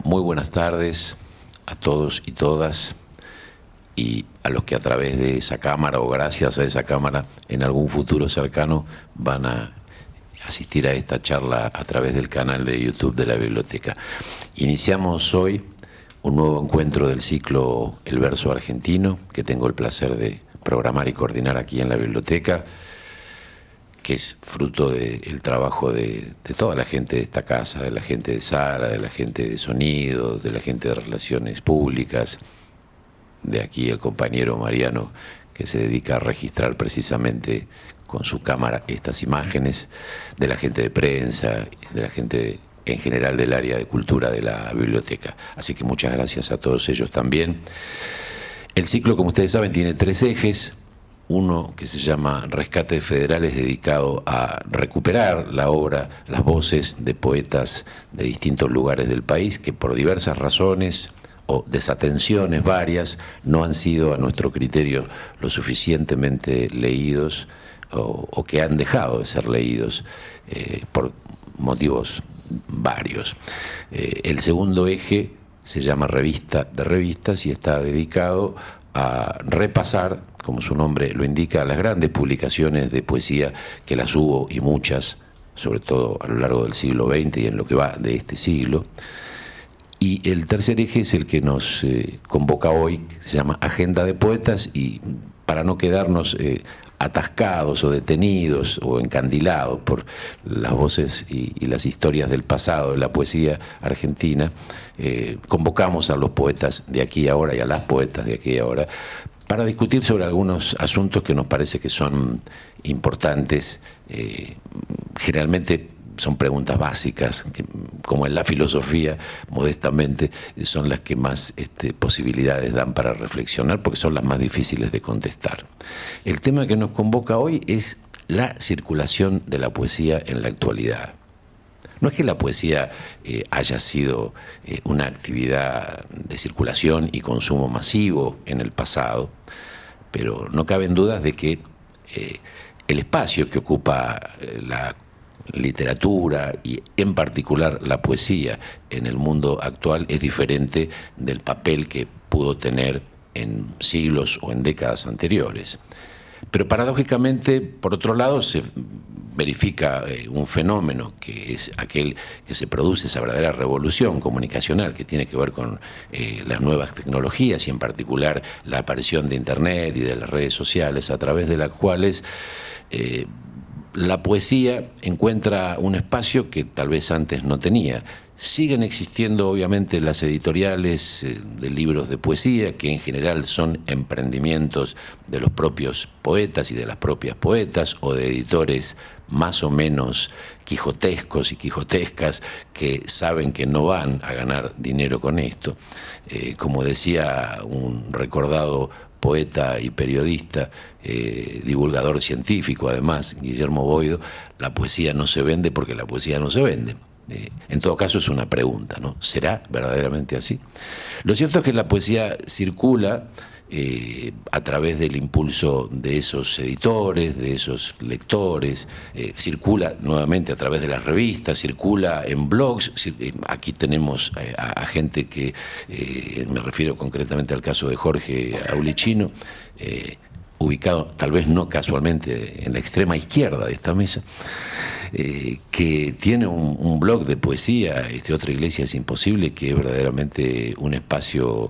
Muy buenas tardes a todos y todas, y a los que a través de esa cámara o gracias a esa cámara en algún futuro cercano van a asistir a esta charla a través del canal de YouTube de la biblioteca. Iniciamos hoy un nuevo encuentro del ciclo El Verso Argentino, que tengo el placer de programar y coordinar aquí en la biblioteca, que es fruto del trabajo de toda la gente de esta casa, de la gente de sala, de la gente de sonido, de la gente de relaciones públicas, de aquí el compañero Mariano, que se dedica a registrar precisamente con su cámara estas imágenes, de la gente de prensa, de la gente en general del área de cultura de la biblioteca. Así que muchas gracias a todos ellos también. El ciclo, como ustedes saben, tiene 3 ejes. Uno que se llama Rescate Federales, dedicado a recuperar la obra, las voces de poetas de distintos lugares del país que por diversas razones o desatenciones varias no han sido a nuestro criterio lo suficientemente leídos o que han dejado de ser leídos por motivos varios. El segundo eje se llama Revista de Revistas y está dedicado a repasar, como su nombre lo indica, las grandes publicaciones de poesía, que las hubo y muchas, sobre todo a lo largo del siglo XX y en lo que va de este siglo. Y el tercer eje es el que nos convoca hoy, que se llama Agenda de Poetas, y para no quedarnos atascados o detenidos o encandilados por las voces y las historias del pasado de la poesía argentina, convocamos a los poetas de aquí y ahora y a las poetas de aquí y ahora para discutir sobre algunos asuntos que nos parece que son importantes. Generalmente son preguntas básicas, que, como en la filosofía, modestamente, son las que más posibilidades dan para reflexionar, porque son las más difíciles de contestar. El tema que nos convoca hoy es la circulación de la poesía en la actualidad. No es que la poesía haya sido una actividad de circulación y consumo masivo en el pasado, pero no caben dudas de que el espacio que ocupa la literatura y en particular la poesía en el mundo actual es diferente del papel que pudo tener en siglos o en décadas anteriores. Pero paradójicamente, por otro lado, se verifica un fenómeno que es aquel que se produce, esa verdadera revolución comunicacional que tiene que ver con las nuevas tecnologías y en particular la aparición de Internet y de las redes sociales, a través de las cuales la poesía encuentra un espacio que tal vez antes no tenía. Siguen existiendo obviamente las editoriales de libros de poesía, que en general son emprendimientos de los propios poetas y de las propias poetas, o de editores más o menos quijotescos y quijotescas que saben que no van a ganar dinero con esto. Como decía un recordado poeta y periodista, divulgador científico además, Guillermo Boido, la poesía no se vende porque la poesía no se vende. En todo caso es una pregunta, ¿no? ¿Será verdaderamente así? Lo cierto es que la poesía circula a través del impulso de esos editores, de esos lectores, circula nuevamente a través de las revistas, circula en blogs. Aquí tenemos a gente que, me refiero concretamente al caso de Jorge Aulichino, ubicado tal vez no casualmente en la extrema izquierda de esta mesa, que tiene un blog de poesía, Otra Iglesia es Imposible, que es verdaderamente un espacio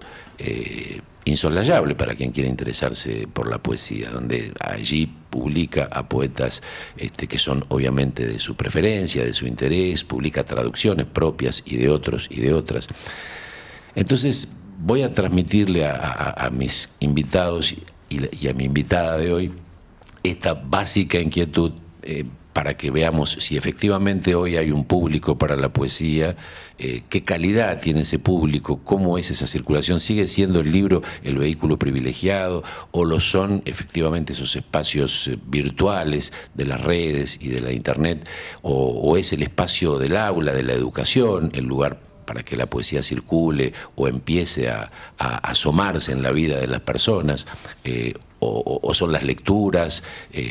insolayable para quien quiera interesarse por la poesía, donde allí publica a poetas que son obviamente de su preferencia, de su interés, publica traducciones propias y de otros y de otras. Entonces voy a transmitirle a mis invitados y a mi invitada de hoy esta básica inquietud para que veamos si efectivamente hoy hay un público para la poesía, qué calidad tiene ese público, cómo es esa circulación, sigue siendo el libro el vehículo privilegiado o lo son efectivamente esos espacios virtuales de las redes y de la internet, o es el espacio del aula, de la educación, el lugar para que la poesía circule o empiece a asomarse en la vida de las personas, o son las lecturas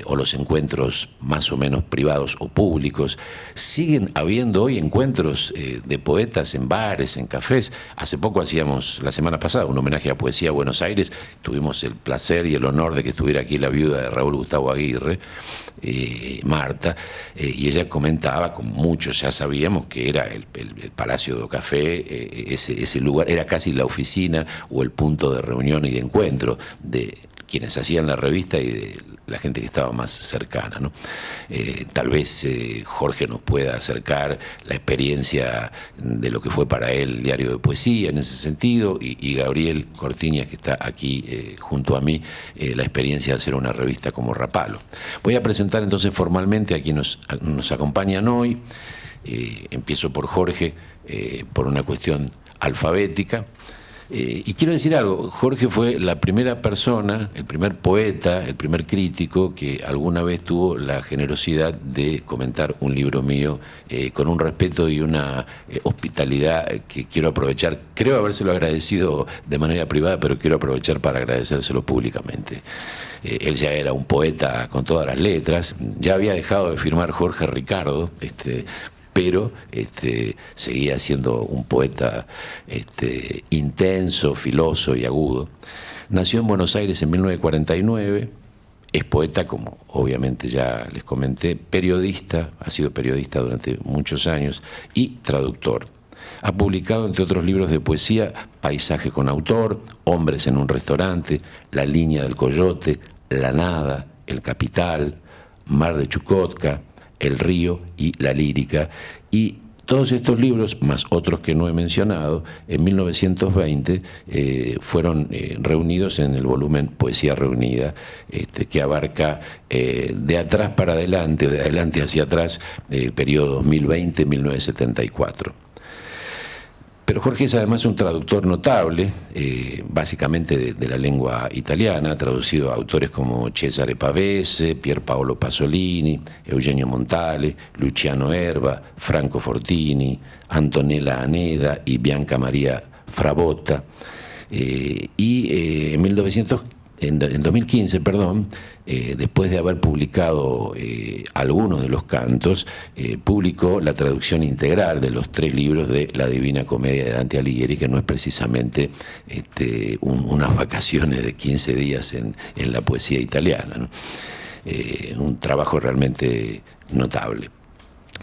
o los encuentros más o menos privados o públicos. Siguen habiendo hoy encuentros de poetas en bares, en cafés. Hace poco hacíamos, la semana pasada, un homenaje a Poesía Buenos Aires. Tuvimos el placer y el honor de que estuviera aquí la viuda de Raúl Gustavo Aguirre, Marta, y ella comentaba, como muchos ya sabíamos, que era el Palacio do Café, ese lugar, era casi la oficina o el punto de reunión y de encuentro de quienes hacían la revista y de la gente que estaba más cercana, ¿no? Tal vez Jorge nos pueda acercar la experiencia de lo que fue para él el diario de poesía en ese sentido, y Gabriel Cortiñas, que está aquí junto a mí, la experiencia de hacer una revista como Rapalo. Voy a presentar entonces formalmente a quienes nos acompañan hoy. Empiezo por Jorge, por una cuestión alfabética. Y quiero decir algo, Jorge fue la primera persona, el primer poeta, el primer crítico que alguna vez tuvo la generosidad de comentar un libro mío con un respeto y una hospitalidad que quiero aprovechar. Creo habérselo agradecido de manera privada, pero quiero aprovechar para agradecérselo públicamente. Él ya era un poeta con todas las letras, ya había dejado de firmar Jorge Ricardo, pero seguía siendo un poeta intenso, filoso y agudo. Nació en Buenos Aires en 1949, es poeta, como obviamente ya les comenté, periodista, ha sido periodista durante muchos años y traductor. Ha publicado, entre otros libros de poesía, Paisaje con autor, Hombres en un restaurante, La línea del coyote, La nada, El capital, Mar de Chukotka, El río y La lírica, y todos estos libros, más otros que no he mencionado, en 1920 fueron reunidos en el volumen Poesía Reunida, que abarca de atrás para adelante, o de adelante hacia atrás, el periodo 2020-1974. Pero Jorge es además un traductor notable, básicamente de la lengua italiana. Ha traducido a autores como Cesare Pavese, Pier Paolo Pasolini, Eugenio Montale, Luciano Erba, Franco Fortini, Antonella Aneda y Bianca Maria Frabotta. En 2015, después de haber publicado algunos de los cantos, publicó la traducción integral de los 3 libros de La Divina Comedia de Dante Alighieri, que no es precisamente unas vacaciones de 15 días en la poesía italiana, ¿no? Un trabajo realmente notable.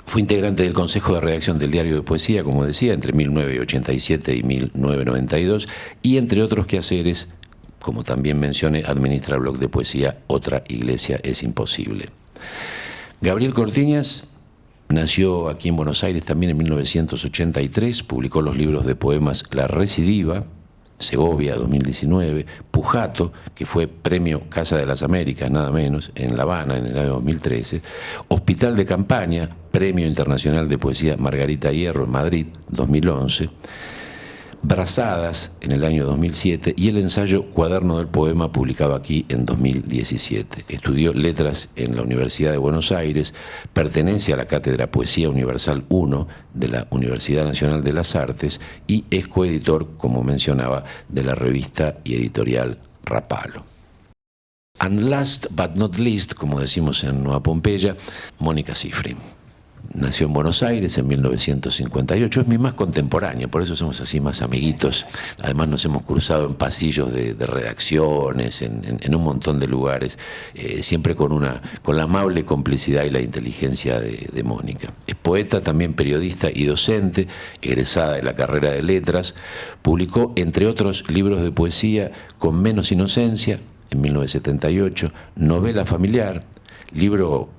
Fue integrante del Consejo de Redacción del Diario de Poesía, como decía, entre 1987 y 1992, y entre otros quehaceres, como también mencioné, administra el blog de poesía Otra Iglesia es Imposible. Gabriel Cortiñas nació aquí en Buenos Aires también en 1983, publicó los libros de poemas La Recidiva, Segovia 2019, Pujato, que fue premio Casa de las Américas, nada menos, en La Habana en el año 2013, Hospital de Campaña, Premio Internacional de Poesía Margarita Hierro en Madrid 2011, Brazadas en el año 2007 y el ensayo Cuaderno del Poema, publicado aquí en 2017. Estudió letras en la Universidad de Buenos Aires, pertenece a la Cátedra Poesía Universal I de la Universidad Nacional de las Artes y es coeditor, como mencionaba, de la revista y editorial Rapalo. And last but not least, como decimos en Nueva Pompeya, Mónica Cifrin. Nació en Buenos Aires en 1958, es mi más contemporánea, por eso somos así más amiguitos. Además nos hemos cruzado en pasillos de redacciones, en un montón de lugares, siempre con la amable complicidad y la inteligencia de Mónica. Es poeta, también periodista y docente, egresada de la carrera de Letras. Publicó, entre otros libros de poesía, Con menos inocencia, en 1978, Novela familiar, libro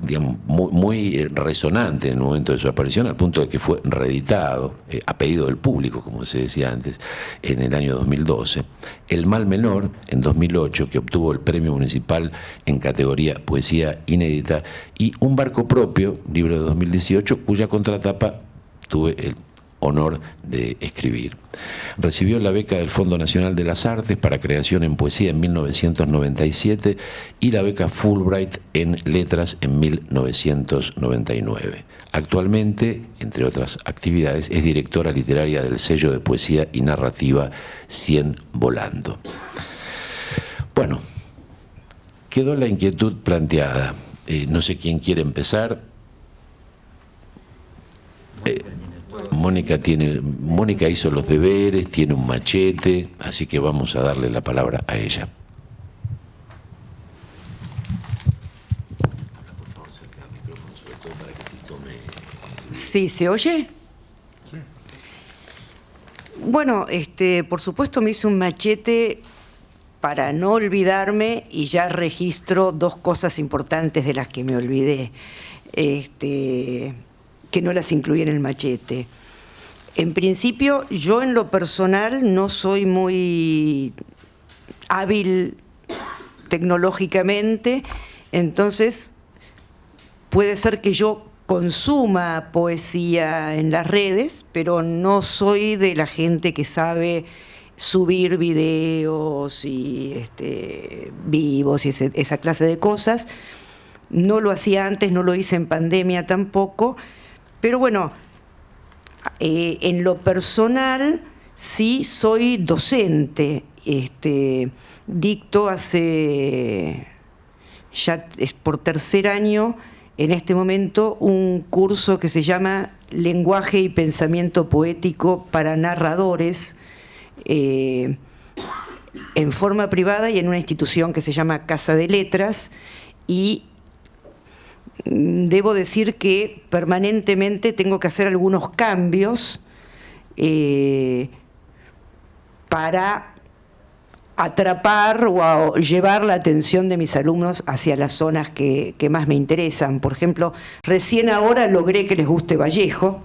digamos, muy resonante en el momento de su aparición, al punto de que fue reeditado, a pedido del público, como se decía antes, en el año 2012. El mal menor, en 2008, que obtuvo el premio municipal en categoría Poesía Inédita, y Un barco propio, libro de 2018, cuya contratapa tuve el honor de escribir. Recibió la beca del Fondo Nacional de las Artes para creación en poesía en 1997 y la beca Fulbright en letras en 1999. Actualmente, entre otras actividades, es directora literaria del sello de poesía y narrativa 100 Volando. Bueno, quedó la inquietud planteada. No sé quién quiere empezar. Mónica hizo los deberes, tiene un machete, así que vamos a darle la palabra a ella. Sí, ¿se oye? Sí. Bueno, por supuesto me hice un machete para no olvidarme y ya registro dos cosas importantes de las que me olvidé, que no las incluí en el machete. En principio, yo en lo personal no soy muy hábil tecnológicamente, entonces puede ser que yo consuma poesía en las redes, pero no soy de la gente que sabe subir videos y vivos y esa clase de cosas. No lo hacía antes, no lo hice en pandemia tampoco, pero bueno, en lo personal sí soy docente, dicto hace ya es por tercer año en este momento un curso que se llama Lenguaje y Pensamiento Poético para Narradores, en forma privada y en una institución que se llama Casa de Letras, y debo decir que permanentemente tengo que hacer algunos cambios para atrapar o llevar la atención de mis alumnos hacia las zonas que más me interesan. Por ejemplo, recién ahora logré que les guste Vallejo,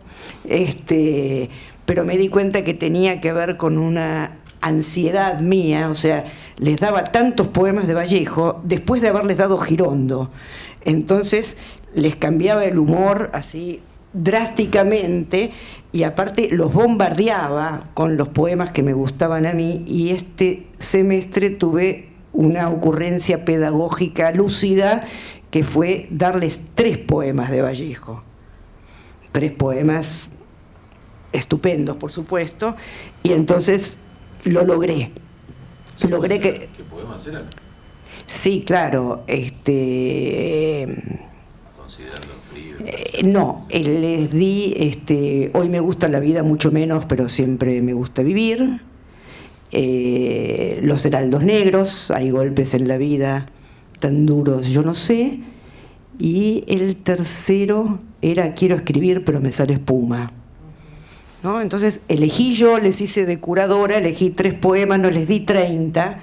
pero me di cuenta que tenía que ver con una ansiedad mía, o sea, les daba tantos poemas de Vallejo después de haberles dado Girondo. Entonces les cambiaba el humor así drásticamente y aparte los bombardeaba con los poemas que me gustaban a mí, y este semestre tuve una ocurrencia pedagógica lúcida que fue darles 3 poemas de Vallejo. 3 poemas estupendos, por supuesto, y entonces lo logré. ¿Sí Logré que... ¿Qué poemas eran? Sí, claro, Considerando el frío. No, les di, hoy me gusta la vida mucho menos, pero siempre me gusta vivir. Los heraldos negros, hay golpes en la vida tan duros, yo no sé. Y el tercero era quiero escribir, pero me sale espuma, ¿no? Entonces elegí yo, les hice de curadora, elegí 3 poemas, no les di 30.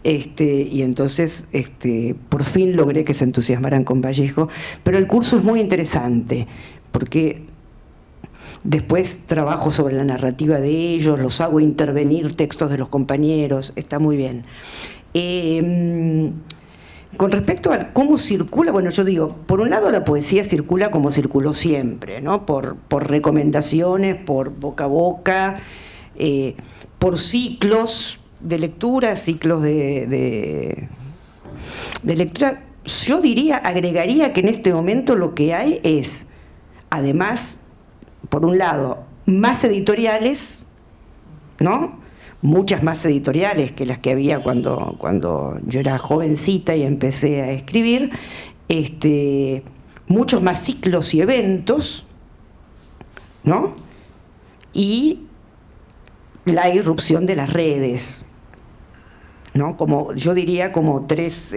Y entonces por fin logré que se entusiasmaran con Vallejo, pero el curso es muy interesante porque después trabajo sobre la narrativa de ellos, los hago intervenir textos de los compañeros, está muy bien. Con respecto a cómo circula, bueno, yo digo, por un lado la poesía circula como circuló siempre, ¿no? Por recomendaciones, por boca a boca, por ciclos de lectura, ciclos de lectura. Yo diría, agregaría que en este momento lo que hay es, además, por un lado, más editoriales, ¿no? Muchas más editoriales que las que había cuando yo era jovencita y empecé a escribir, muchos más ciclos y eventos, ¿no? Y la irrupción de las redes, ¿no? Como yo diría como 3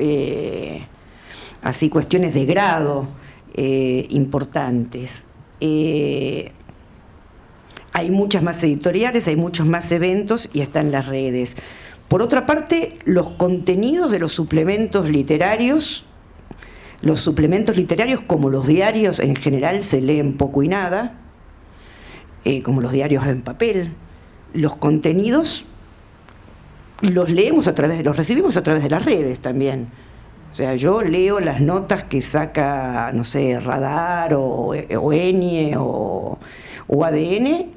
así cuestiones de grado importantes. Hay muchas más editoriales, hay muchos más eventos y están las redes. Por otra parte, los contenidos de los suplementos literarios como los diarios en general se leen poco y nada, como los diarios en papel. Los contenidos los recibimos a través de las redes también. O sea, yo leo las notas que saca, no sé, Radar o Enie o ADN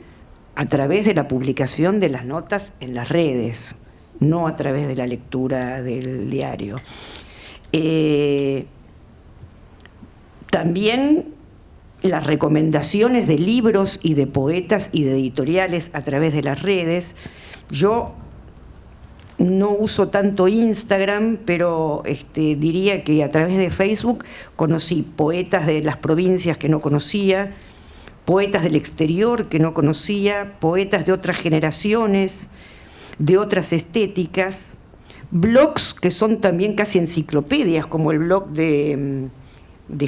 a través de la publicación de las notas en las redes, no a través de la lectura del diario. También las recomendaciones de libros y de poetas y de editoriales a través de las redes. Yo no uso tanto Instagram, pero diría que a través de Facebook conocí poetas de las provincias que no conocía, poetas del exterior que no conocía, poetas de otras generaciones, de otras estéticas, blogs que son también casi enciclopedias, como el blog de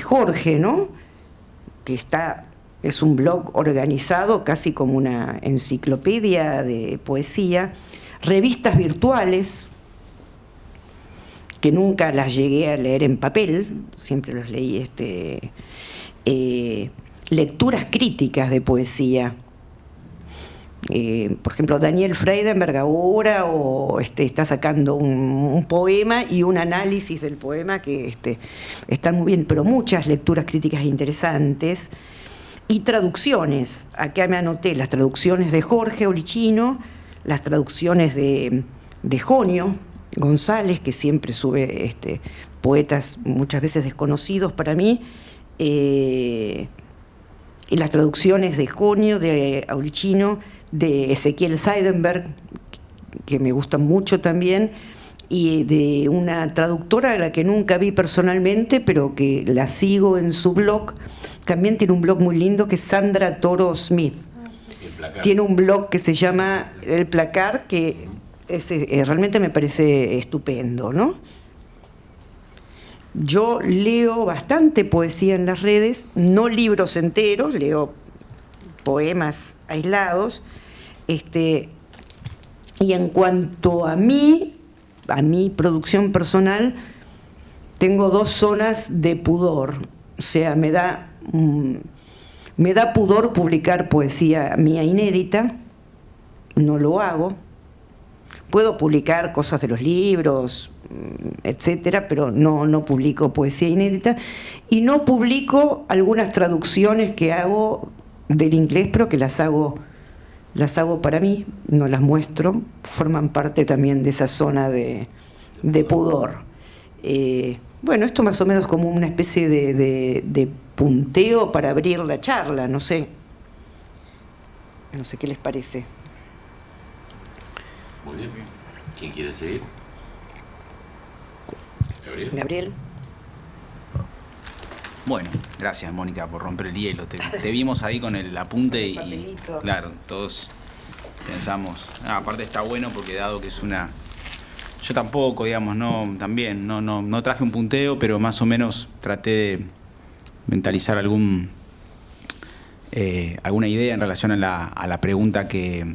Jorge, ¿no? Que es un blog organizado casi como una enciclopedia de poesía, revistas virtuales, que nunca las llegué a leer en papel, siempre los leí, lecturas críticas de poesía. Por ejemplo, Daniel Friedenberg ahora está sacando un poema y un análisis del poema que están muy bien, pero muchas lecturas críticas interesantes. Y traducciones, acá me anoté las traducciones de Jorge Olichino, las traducciones de Jonio González, que siempre sube poetas muchas veces desconocidos para mí, y las traducciones de Jonio, de Olichino, de Ezequiel Seidenberg, que me gustan mucho también, y de una traductora a la que nunca vi personalmente, pero que la sigo en su blog. También tiene un blog muy lindo que es Sandra Toro Smith. Tiene un blog que se llama El Placar, que realmente me parece estupendo, ¿no? Yo leo bastante poesía en las redes, no libros enteros, leo poemas aislados. Y en cuanto a mi producción personal, tengo dos zonas de pudor. O sea, me da pudor publicar poesía mía inédita, no lo hago. Puedo publicar cosas de los libros, etcétera, pero no publico poesía inédita. Y no publico algunas traducciones que hago del inglés, pero que las hago para mí, no las muestro, forman parte también de esa zona de pudor. Bueno, esto más o menos como una especie de punteo para abrir la charla, no sé qué les parece. Muy bien. ¿Quién quiere seguir? Gabriel. Bueno, gracias Mónica por romper el hielo. Te vimos ahí con el apunte y claro, todos pensamos, aparte está bueno porque dado que es una... Yo tampoco, digamos, no traje un punteo, pero más o menos traté de mentalizar alguna idea en relación a la pregunta que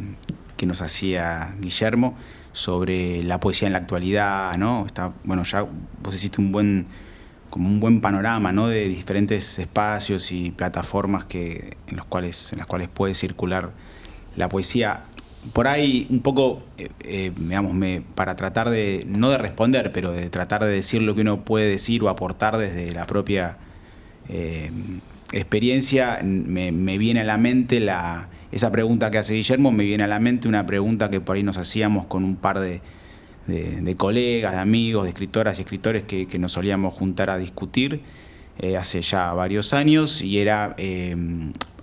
nos hacía Guillermo sobre la poesía en la actualidad, ¿no? Bueno, ya vos hiciste un buen panorama, ¿no? De diferentes espacios y plataformas en las cuales puede circular la poesía. Por ahí un poco, digamos, para tratar de, no de responder, pero de tratar de decir lo que uno puede decir o aportar desde la propia experiencia, me viene a la mente esa pregunta que hace Guillermo, me viene a la mente una pregunta que por ahí nos hacíamos con un par de colegas, de amigos, de escritoras y escritores que nos solíamos juntar a discutir hace ya varios años, y era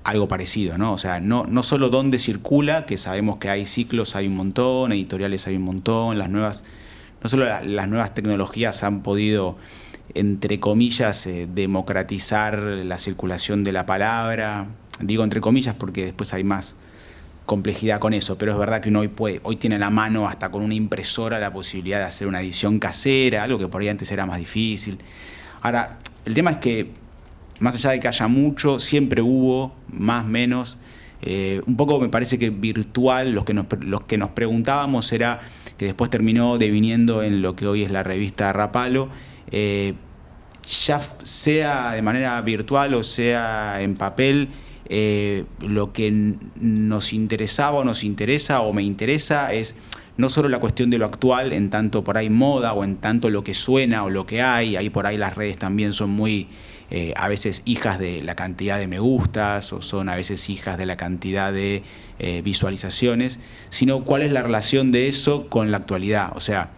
algo parecido, ¿no? O sea, no solo dónde circula, que sabemos que hay ciclos, hay un montón, editoriales hay un montón, no solo las nuevas tecnologías han podido, entre comillas, democratizar la circulación de la palabra, digo entre comillas porque después hay más complejidad con eso, pero es verdad que uno hoy tiene a la mano hasta con una impresora la posibilidad de hacer una edición casera, algo que por ahí antes era más difícil. Ahora, el tema es que más allá de que haya mucho, siempre hubo, más menos, un poco me parece que virtual, los que nos preguntábamos era, que después terminó deviniendo en lo que hoy es la revista Rapalo, ya sea de manera virtual o sea en papel, lo que nos interesaba o nos interesa o me interesa es no solo la cuestión de lo actual, en tanto por ahí moda o en tanto lo que suena o lo que hay, ahí por ahí las redes también son muy, a veces hijas de la cantidad de me gustas o son a veces hijas de la cantidad de visualizaciones, sino cuál es la relación de eso con la actualidad, o sea,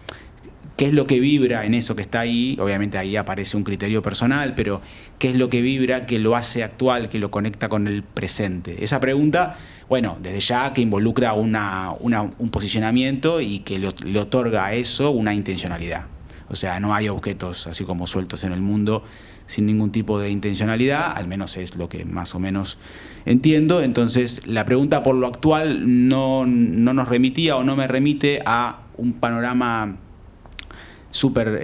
qué es lo que vibra en eso que está ahí. Obviamente ahí aparece un criterio personal, pero qué es lo que vibra, que lo hace actual, que lo conecta con el presente. Esa pregunta, bueno, desde ya que involucra un posicionamiento y que le otorga a eso una intencionalidad. O sea, no hay objetos así como sueltos en el mundo sin ningún tipo de intencionalidad, al menos es lo que más o menos entiendo. Entonces, la pregunta por lo actual no nos remitía o no me remite a un panorama súper,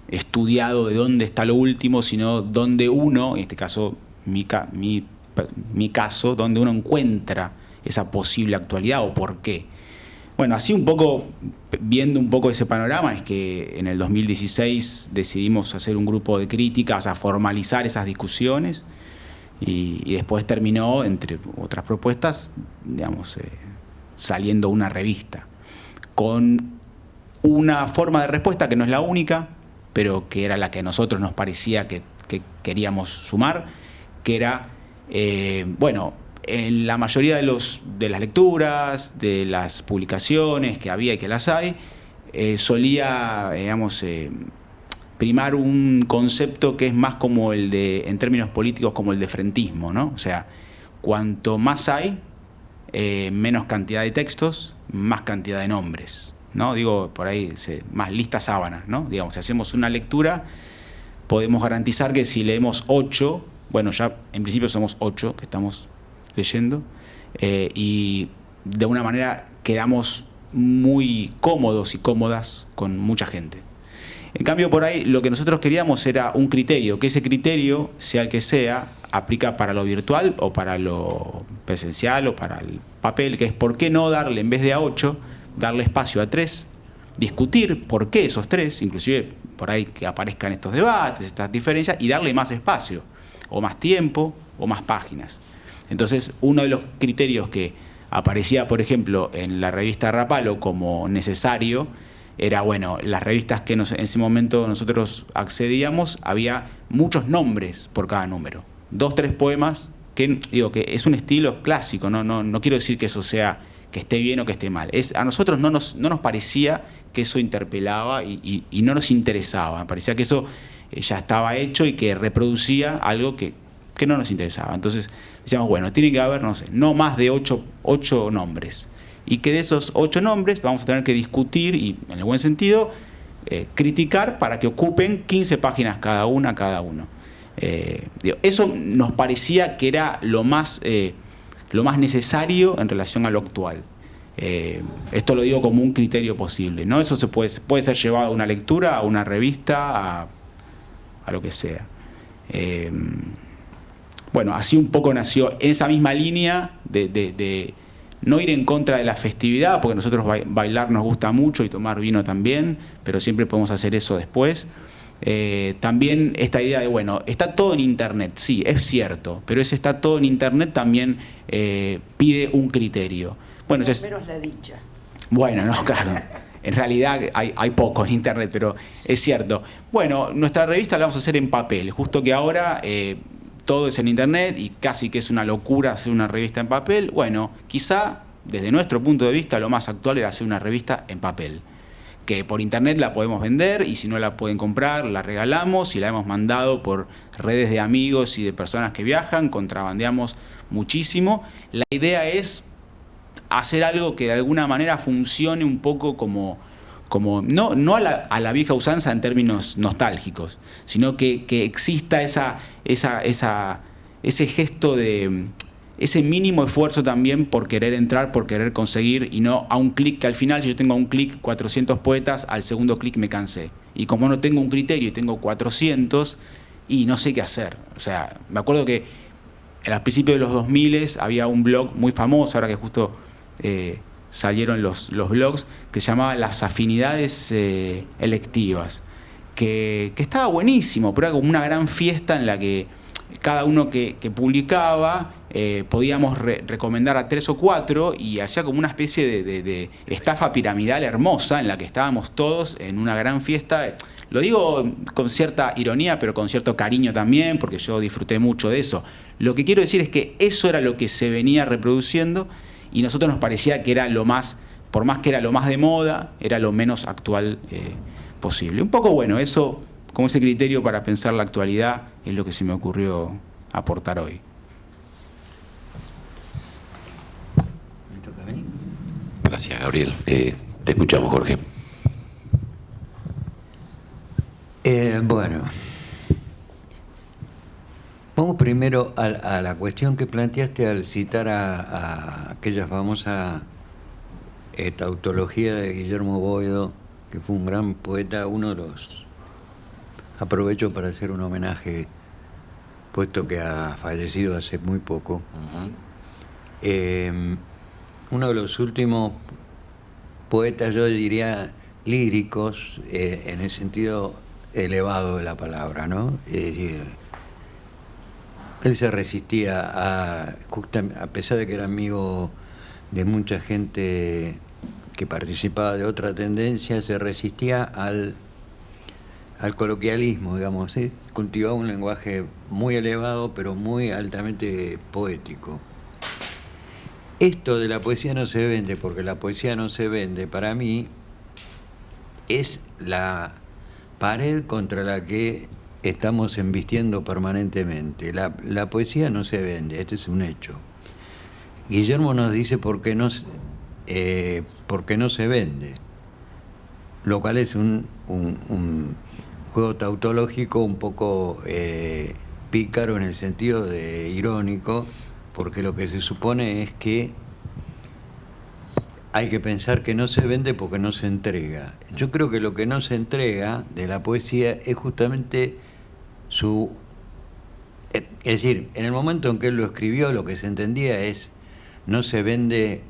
estudiado de dónde está lo último, sino donde uno, en este caso, mi caso, donde uno encuentra esa posible actualidad o por qué. Bueno, así un poco, viendo un poco ese panorama, es que en el 2016 decidimos hacer un grupo de críticas, a formalizar esas discusiones, y después terminó, entre otras propuestas, saliendo una revista, con una forma de respuesta que no es la única, pero que era la que a nosotros nos parecía que queríamos sumar, que era, en la mayoría de las lecturas, de las publicaciones que había y que las hay, solía, primar un concepto que es más como el de, en términos políticos, como el de frentismo, ¿no? O sea, cuanto más hay, menos cantidad de textos, más cantidad de nombres, ¿no? Digo, por ahí, más lista sábana, ¿no? Digamos, si hacemos una lectura, podemos garantizar que si leemos 8, bueno, ya en principio somos 8 que estamos leyendo, y de una manera quedamos muy cómodos y cómodas con mucha gente. En cambio, por ahí lo que nosotros queríamos era un criterio, que ese criterio, sea el que sea, aplica para lo virtual o para lo presencial o para el papel, que es por qué no darle, en vez de a 8, darle espacio a 3, discutir por qué esos 3, inclusive por ahí que aparezcan estos debates, estas diferencias, y darle más espacio, o más tiempo, o más páginas. Entonces, uno de los criterios que aparecía, por ejemplo, en la revista Rapallo como necesario, era, bueno, las revistas que en ese momento nosotros accedíamos, había muchos nombres por cada número. 2, 3 poemas, que digo que es un estilo clásico, no quiero decir que eso sea, que esté bien o que esté mal. A nosotros no nos parecía que eso interpelaba y no nos interesaba. Me parecía que eso ya estaba hecho y que reproducía algo que no nos interesaba. Entonces decíamos, bueno, tiene que haber, no más de 8 nombres. Y que de esos 8 nombres vamos a tener que discutir y, en el buen sentido, criticar para que ocupen 15 páginas cada uno. Eso nos parecía que era lo más necesario en relación a lo actual. Esto lo digo como un criterio posible, ¿no? Eso puede ser llevado a una lectura, a una revista, a lo que sea. Bueno, así un poco nació esa misma línea de no ir en contra de la festividad, porque nosotros bailar nos gusta mucho y tomar vino también, pero siempre podemos hacer eso después. También esta idea de, bueno, está todo en Internet, sí, es cierto, pero ese está todo en Internet también pide un criterio. Bueno, por menos la dicha. Bueno, no, claro. En realidad hay poco en Internet, pero es cierto. Bueno, nuestra revista la vamos a hacer en papel, justo que ahora todo es en Internet y casi que es una locura hacer una revista en papel. Bueno, quizá desde nuestro punto de vista lo más actual era hacer una revista en papel, que por Internet la podemos vender y si no la pueden comprar, la regalamos y la hemos mandado por redes de amigos y de personas que viajan, contrabandeamos muchísimo. La idea es hacer algo que de alguna manera funcione un poco como no a la vieja usanza en términos nostálgicos, sino que exista ese gesto de ese mínimo esfuerzo también por querer entrar, por querer conseguir, y no a un clic, que al final si yo tengo a un clic 400 poetas, al segundo clic me cansé. Y como no tengo un criterio y tengo 400, y no sé qué hacer. O sea, me acuerdo que al principio de los 2000 había un blog muy famoso, ahora que justo salieron los blogs, que se llamaba Las Afinidades Electivas, que estaba buenísimo, pero era como una gran fiesta en la que cada uno que publicaba podíamos recomendar a 3 o 4 y hacía como una especie de estafa piramidal hermosa en la que estábamos todos en una gran fiesta. Lo digo con cierta ironía, pero con cierto cariño también, porque yo disfruté mucho de eso. Lo que quiero decir es que eso era lo que se venía reproduciendo y nosotros nos parecía que era lo más, por más que era lo más de moda, era lo menos actual posible. Un poco, bueno, eso, como ese criterio para pensar la actualidad, es lo que se me ocurrió aportar hoy. Gracias, Gabriel. Te escuchamos, Jorge. Bueno, vamos primero a la cuestión que planteaste al citar a aquella famosa tautología de Guillermo Boedo, que fue un gran poeta, uno de los... Aprovecho para hacer un homenaje, puesto que ha fallecido hace muy poco. Uno de los últimos poetas, yo diría, líricos, en el sentido elevado de la palabra, ¿no? Él se resistía a pesar de que era amigo de mucha gente que participaba de otra tendencia, se resistía al coloquialismo, digamos, ¿sí? Cultivaba un lenguaje muy elevado, pero muy altamente poético. Esto de la poesía no se vende, porque la poesía no se vende, para mí, es la pared contra la que estamos embistiendo permanentemente. La poesía no se vende, este es un hecho. Guillermo nos dice por qué no se vende, lo cual es un juego tautológico un poco pícaro en el sentido de irónico, porque lo que se supone es que hay que pensar que no se vende porque no se entrega. Yo creo que lo que no se entrega de la poesía es justamente es decir, en el momento en que él lo escribió, lo que se entendía es: no se vende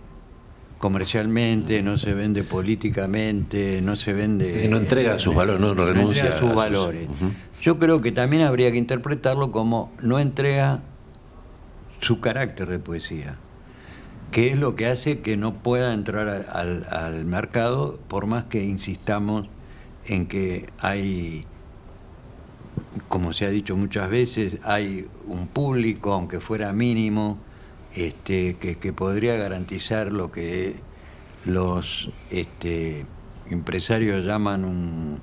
comercialmente, no se vende políticamente, no se vende... Si no entrega sus valores, no renuncia a sus valores. Yo creo que también habría que interpretarlo como no entrega su carácter de poesía, que es lo que hace que no pueda entrar al mercado, por más que insistamos en que hay, como se ha dicho muchas veces, hay un público, aunque fuera mínimo, que podría garantizar lo que los empresarios llaman un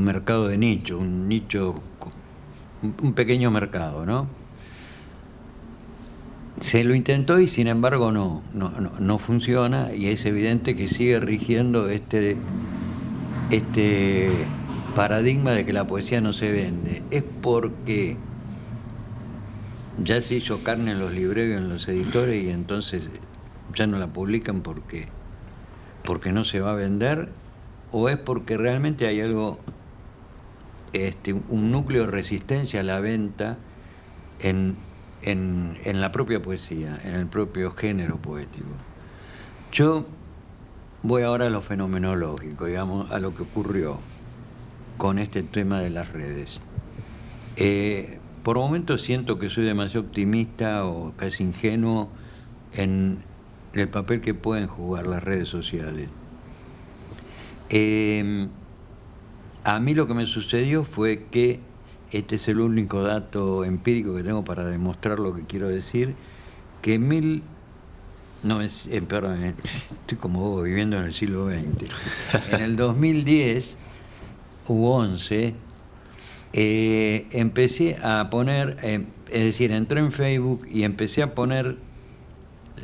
mercado de nicho, un pequeño mercado, ¿no? Se lo intentó y sin embargo no funciona, y es evidente que sigue rigiendo este paradigma de que la poesía no se vende. Es porque ya se hizo carne en los libreros y en los editores, y entonces ya no la publican porque no se va a vender, o es porque realmente hay algo, un núcleo de resistencia a la venta en la propia poesía, en el propio género poético. Yo voy ahora a lo fenomenológico, digamos, a lo que ocurrió con este tema de las redes. Por momentos siento que soy demasiado optimista o casi ingenuo en el papel que pueden jugar las redes sociales. A mí lo que me sucedió fue que, este es el único dato empírico que tengo para demostrar lo que quiero decir, que estoy como vos, viviendo en el siglo XX. En el 2010 u 11, empecé a poner, es decir, entré en Facebook y empecé a poner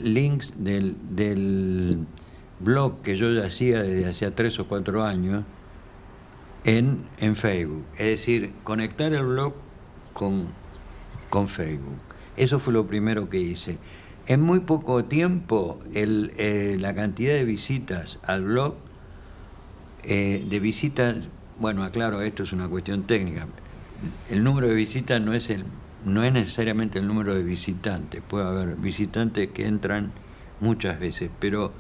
links del blog que yo ya hacía desde hacía 3 o 4 años en Facebook. Es decir, conectar el blog con Facebook. Eso fue lo primero que hice. En muy poco tiempo, la cantidad de visitas al blog, bueno, aclaro, esto es una cuestión técnica. El número de visitas no es necesariamente el número de visitantes. Puede haber visitantes que entran muchas veces, pero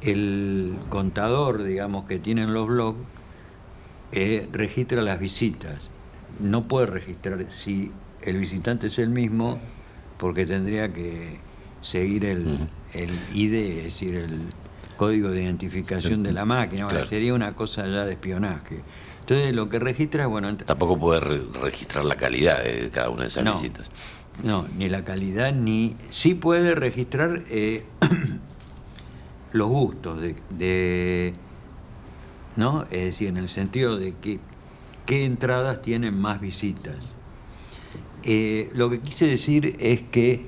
el contador, digamos, que tienen los blogs, registra las visitas. No puede registrar si el visitante es el mismo, porque tendría que seguir el ID, es decir, el código de identificación de la máquina. Claro. Sería una cosa ya de espionaje. Entonces lo que registra, bueno... Tampoco puede registrar la calidad de cada una de esas visitas. No, ni la calidad, ni... Sí puede registrar los gustos ¿no? Es decir, en el sentido de que qué entradas tienen más visitas. Lo que quise decir es que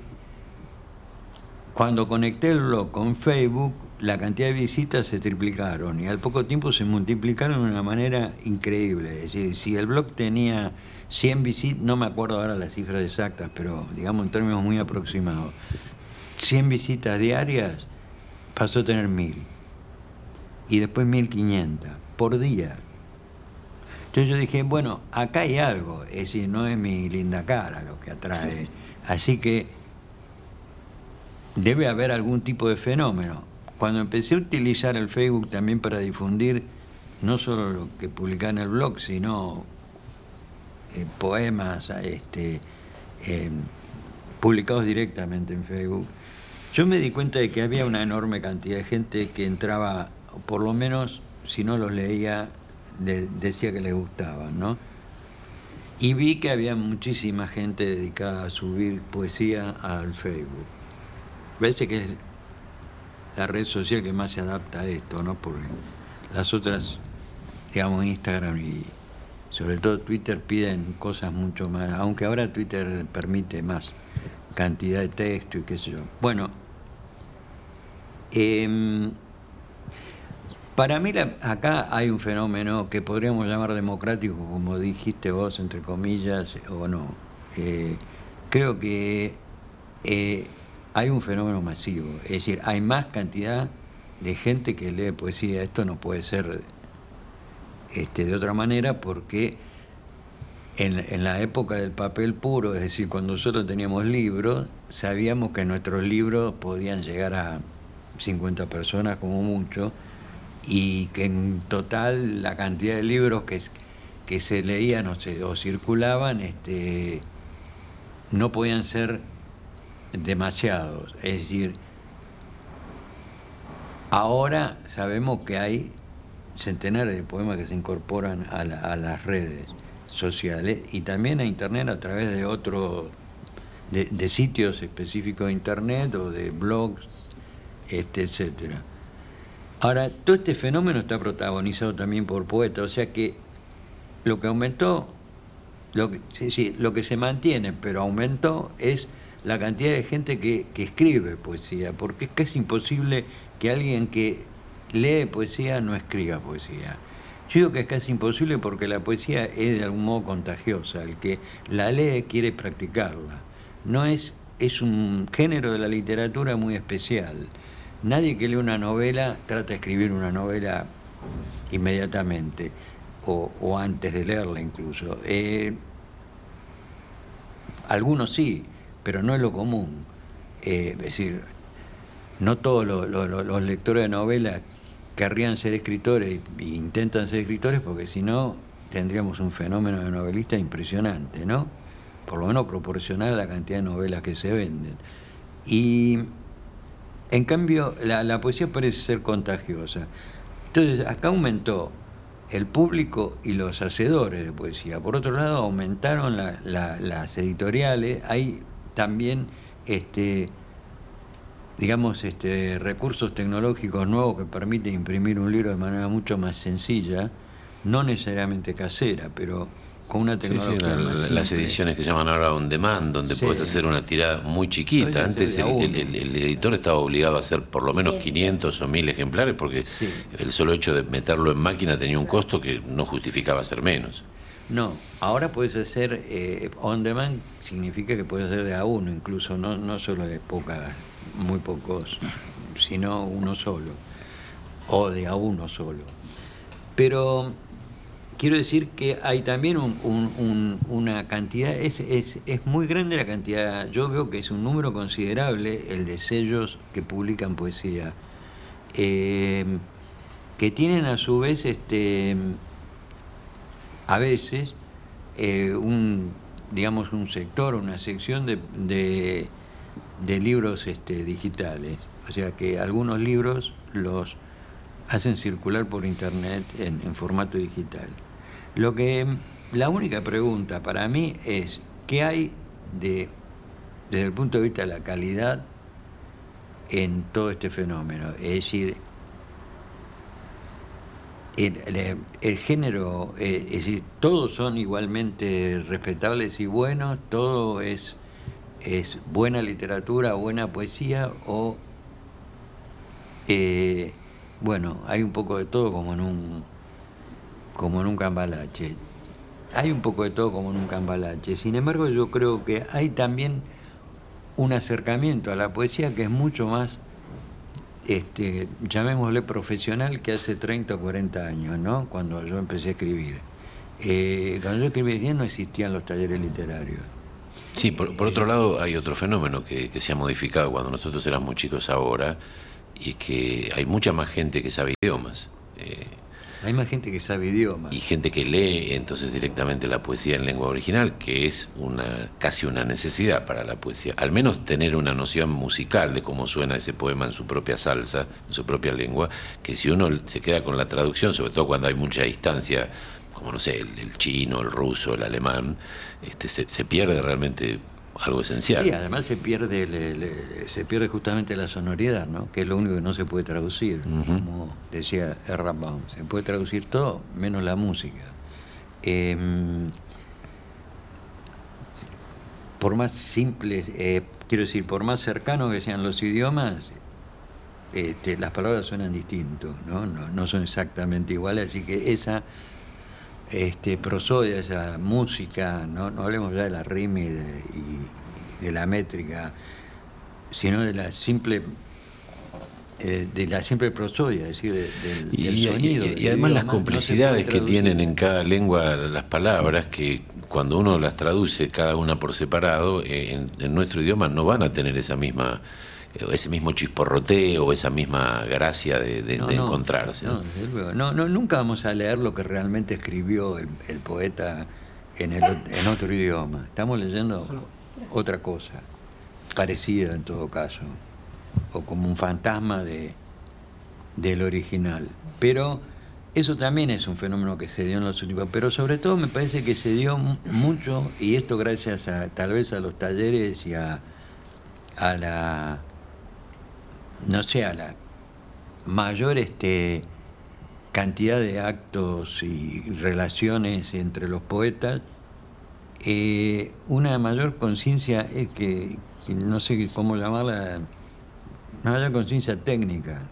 cuando conecté el blog con Facebook, la cantidad de visitas se triplicaron y al poco tiempo se multiplicaron de una manera increíble. Es decir, si el blog tenía 100 visitas, no me acuerdo ahora las cifras exactas, pero digamos en términos muy aproximados, 100 visitas diarias, pasó a tener 1000 y después 1500 por día. Entonces yo dije, bueno, acá hay algo, es decir, no es mi linda cara lo que atrae, así que debe haber algún tipo de fenómeno. Cuando empecé a utilizar el Facebook también para difundir no solo lo que publicaba en el blog, sino poemas publicados directamente en Facebook, yo me di cuenta de que había una enorme cantidad de gente que entraba, o por lo menos si no los leía, decía que les gustaban, ¿no? Y vi que había muchísima gente dedicada a subir poesía al Facebook. Parece que es la red social que más se adapta a esto, ¿no? Porque las otras, digamos, Instagram y sobre todo Twitter piden cosas mucho más, aunque ahora Twitter permite más cantidad de texto y qué sé yo. Bueno, para mí acá hay un fenómeno que podríamos llamar democrático, como dijiste vos, entre comillas, o no. Creo que hay un fenómeno masivo, es decir, hay más cantidad de gente que lee poesía. Esto no puede ser de otra manera, porque en la época del papel puro, es decir, cuando nosotros teníamos libros, sabíamos que nuestros libros podían llegar a 50 personas como mucho, y que en total la cantidad de libros que se leían o circulaban no podían ser demasiados. Es decir, ahora sabemos que hay centenares de poemas que se incorporan a las redes sociales y también a internet a través de de sitios específicos de internet o de blogs, etcétera. Ahora, todo este fenómeno está protagonizado también por poetas, o sea que lo que aumentó, lo que se mantiene, pero aumentó, es la cantidad de gente que escribe poesía, porque es casi imposible que alguien que lee poesía no escriba poesía. Yo digo que es casi imposible porque la poesía es de algún modo contagiosa, el que la lee quiere practicarla. No es un género de la literatura muy especial. Nadie que lee una novela trata de escribir una novela inmediatamente o antes de leerla incluso. Algunos sí, pero no es lo común. Es decir, no todos los lectores de novelas querrían ser escritores e intentan ser escritores, porque si no tendríamos un fenómeno de novelistas impresionante, ¿no? Por lo menos proporcional a la cantidad de novelas que se venden. Y en cambio la poesía parece ser contagiosa. Entonces acá aumentó el público y los hacedores de poesía. Por otro lado, aumentaron las editoriales. Hay también recursos tecnológicos nuevos que permiten imprimir un libro de manera mucho más sencilla, no necesariamente casera, pero con una tecnología más las simple. ediciones que llaman ahora on demand, donde Sí. puedes hacer una tirada muy chiquita. Puedes Antes hacer de a uno. el editor estaba obligado a hacer por lo menos 500 o 1000 ejemplares, porque Sí. el solo hecho de meterlo en máquina tenía un costo que no justificaba hacer menos. No, ahora puedes hacer on demand, significa que puedes hacer de a uno, incluso no solo de muy pocos, sino uno solo, o de a uno solo. Pero quiero decir que hay también una cantidad, es muy grande la cantidad. Yo veo que es un número considerable el de sellos que publican poesía, que tienen a su vez a veces un sector, una sección de libros digitales, o sea que algunos libros los hacen circular por internet en formato digital. La única pregunta para mí es ¿qué hay desde el punto de vista de la calidad en todo este fenómeno? Es decir, el género, es decir, todos son igualmente respetables y buenos, todo es buena literatura, buena poesía, o Bueno, hay un poco de todo como en un cambalache. Hay un poco de todo como en un cambalache. Sin embargo, yo creo que hay también un acercamiento a la poesía que es mucho más, llamémosle profesional, que hace 30 o 40 años, ¿no? Cuando yo empecé a escribir. Cuando yo escribía no existían los talleres literarios. Sí, por otro lado hay otro fenómeno que se ha modificado cuando nosotros éramos chicos ahora, y es que hay mucha más gente que sabe idiomas. Hay más gente que sabe idiomas. Y gente que lee entonces directamente la poesía en lengua original, que es casi una necesidad para la poesía. Al menos tener una noción musical de cómo suena ese poema en su propia salsa, en su propia lengua, que si uno se queda con la traducción, sobre todo cuando hay mucha distancia, como no sé, el chino, el ruso, el alemán, se pierde realmente algo esencial. Sí, además se pierde justamente la sonoridad, ¿no? Que es lo único que no se puede traducir. Como decía Errambam, se puede traducir todo menos la música. Por más simples, quiero decir, por más cercanos que sean los idiomas, las palabras suenan distintos, ¿no? No son exactamente iguales, así que esa prosodia, esa música, no hablemos ya de la rima y de la métrica, sino de la simple prosodia, es decir, del sonido. Y además las complicidades que tienen en cada lengua las palabras, que cuando uno las traduce cada una por separado, en nuestro idioma no van a tener ese mismo chisporroteo, esa misma gracia de encontrarse. No, desde luego. Nunca vamos a leer lo que realmente escribió el poeta en otro idioma. Estamos leyendo otra cosa, parecida en todo caso, o como un fantasma del original. Pero eso también es un fenómeno que se dio en los últimos, pero sobre todo me parece que se dio mucho, y esto gracias tal vez a los talleres y a la, no sé, a la mayor cantidad de actos y relaciones entre los poetas, una mayor conciencia, que no sé cómo llamarla, una mayor conciencia técnica,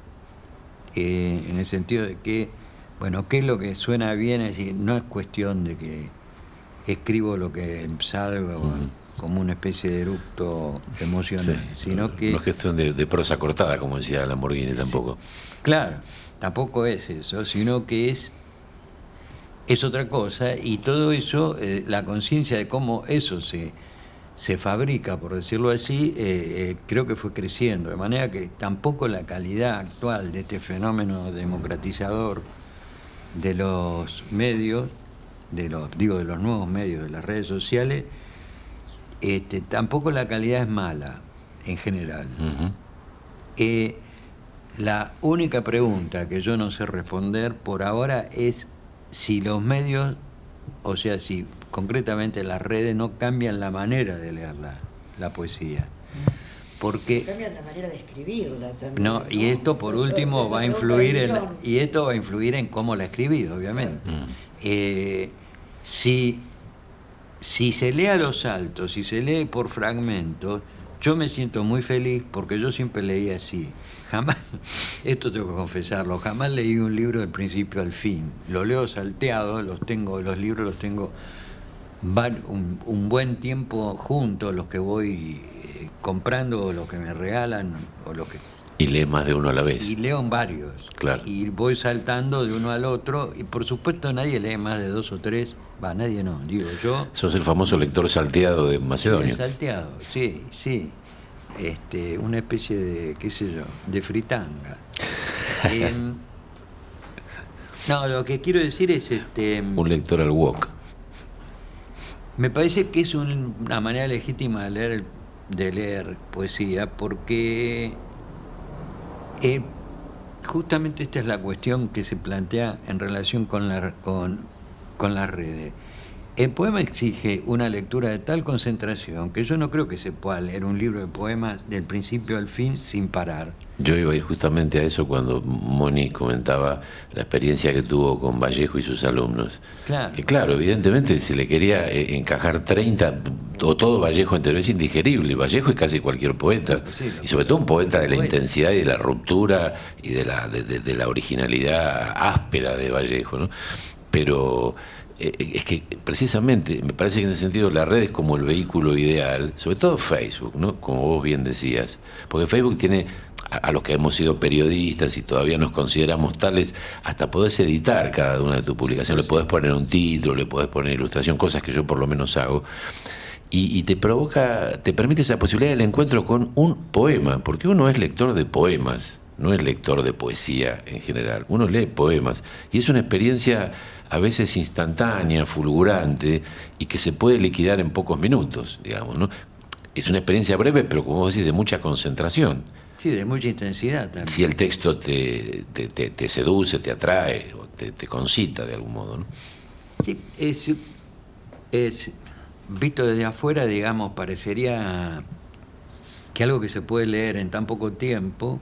en el sentido de que, bueno, qué es lo que suena bien, es decir, no es cuestión de que escribo lo que salga, como una especie de eructo emocional, sino que... No es cuestión de prosa cortada, como decía Lamborghini, tampoco. Claro, tampoco es eso, sino que es otra cosa, y todo eso, la conciencia de cómo eso se fabrica, por decirlo así, creo que fue creciendo, de manera que tampoco la calidad actual de este fenómeno democratizador de los medios, de los nuevos medios, de las redes sociales, tampoco la calidad es mala en general. La única pregunta que yo no sé responder por ahora es si los medios, o sea, si concretamente las redes no cambian la manera de leer la poesía. Porque cambian la manera de escribirla también. No, y esto por último va a influir en cómo la escribí, obviamente. Si se lee a los saltos, si se lee por fragmentos, yo me siento muy feliz porque yo siempre leí así. Jamás, esto tengo que confesarlo, jamás leí un libro del principio al fin. Lo leo salteado, los libros los tengo un buen tiempo juntos, los que voy comprando, o los que me regalan, o los que... Y lee más de uno a la vez. Y leo en varios. Claro. Y voy saltando de uno al otro, y por supuesto nadie lee más de 2 o 3. Nadie no, digo yo. Sos el famoso lector salteado de Macedonio. Salteado, sí. Una especie de, qué sé yo, de fritanga. No, lo que quiero decir es un lector al wok. Me parece que es una manera legítima de leer poesía, porque justamente esta es la cuestión que se plantea en relación con las redes. el poema exige una lectura de tal concentración que yo no creo que se pueda leer un libro de poemas del principio al fin sin parar. Yo iba a ir justamente a eso cuando Moni comentaba la experiencia que tuvo con Vallejo y sus alumnos. Claro. Que claro, evidentemente se le quería encajar 30, o todo Vallejo entero, es indigerible. Vallejo es casi cualquier poeta, Sí, y sobre todo un poeta de la poeta. intensidad y de la ruptura y de la originalidad áspera de Vallejo, ¿no? Pero es que precisamente me parece que en ese sentido la red es como el vehículo ideal, sobre todo Facebook, ¿no? Como vos bien decías, porque Facebook tiene a los que hemos sido periodistas y todavía nos consideramos tales, hasta podés editar cada una de tus publicaciones, le podés poner un título, le podés poner ilustración, cosas que yo por lo menos hago, y te permite esa posibilidad del encuentro con un poema, porque uno es lector de poemas, no es lector de poesía en general, uno lee poemas, y es una experiencia a veces instantánea, fulgurante, y que se puede liquidar en pocos minutos, digamos, ¿no? Es una experiencia breve, pero como vos decís, de mucha concentración. Sí, de mucha intensidad también. Si el texto te seduce, te atrae, o te concita de algún modo, ¿no? Sí, es visto desde afuera, digamos, parecería que algo que se puede leer en tan poco tiempo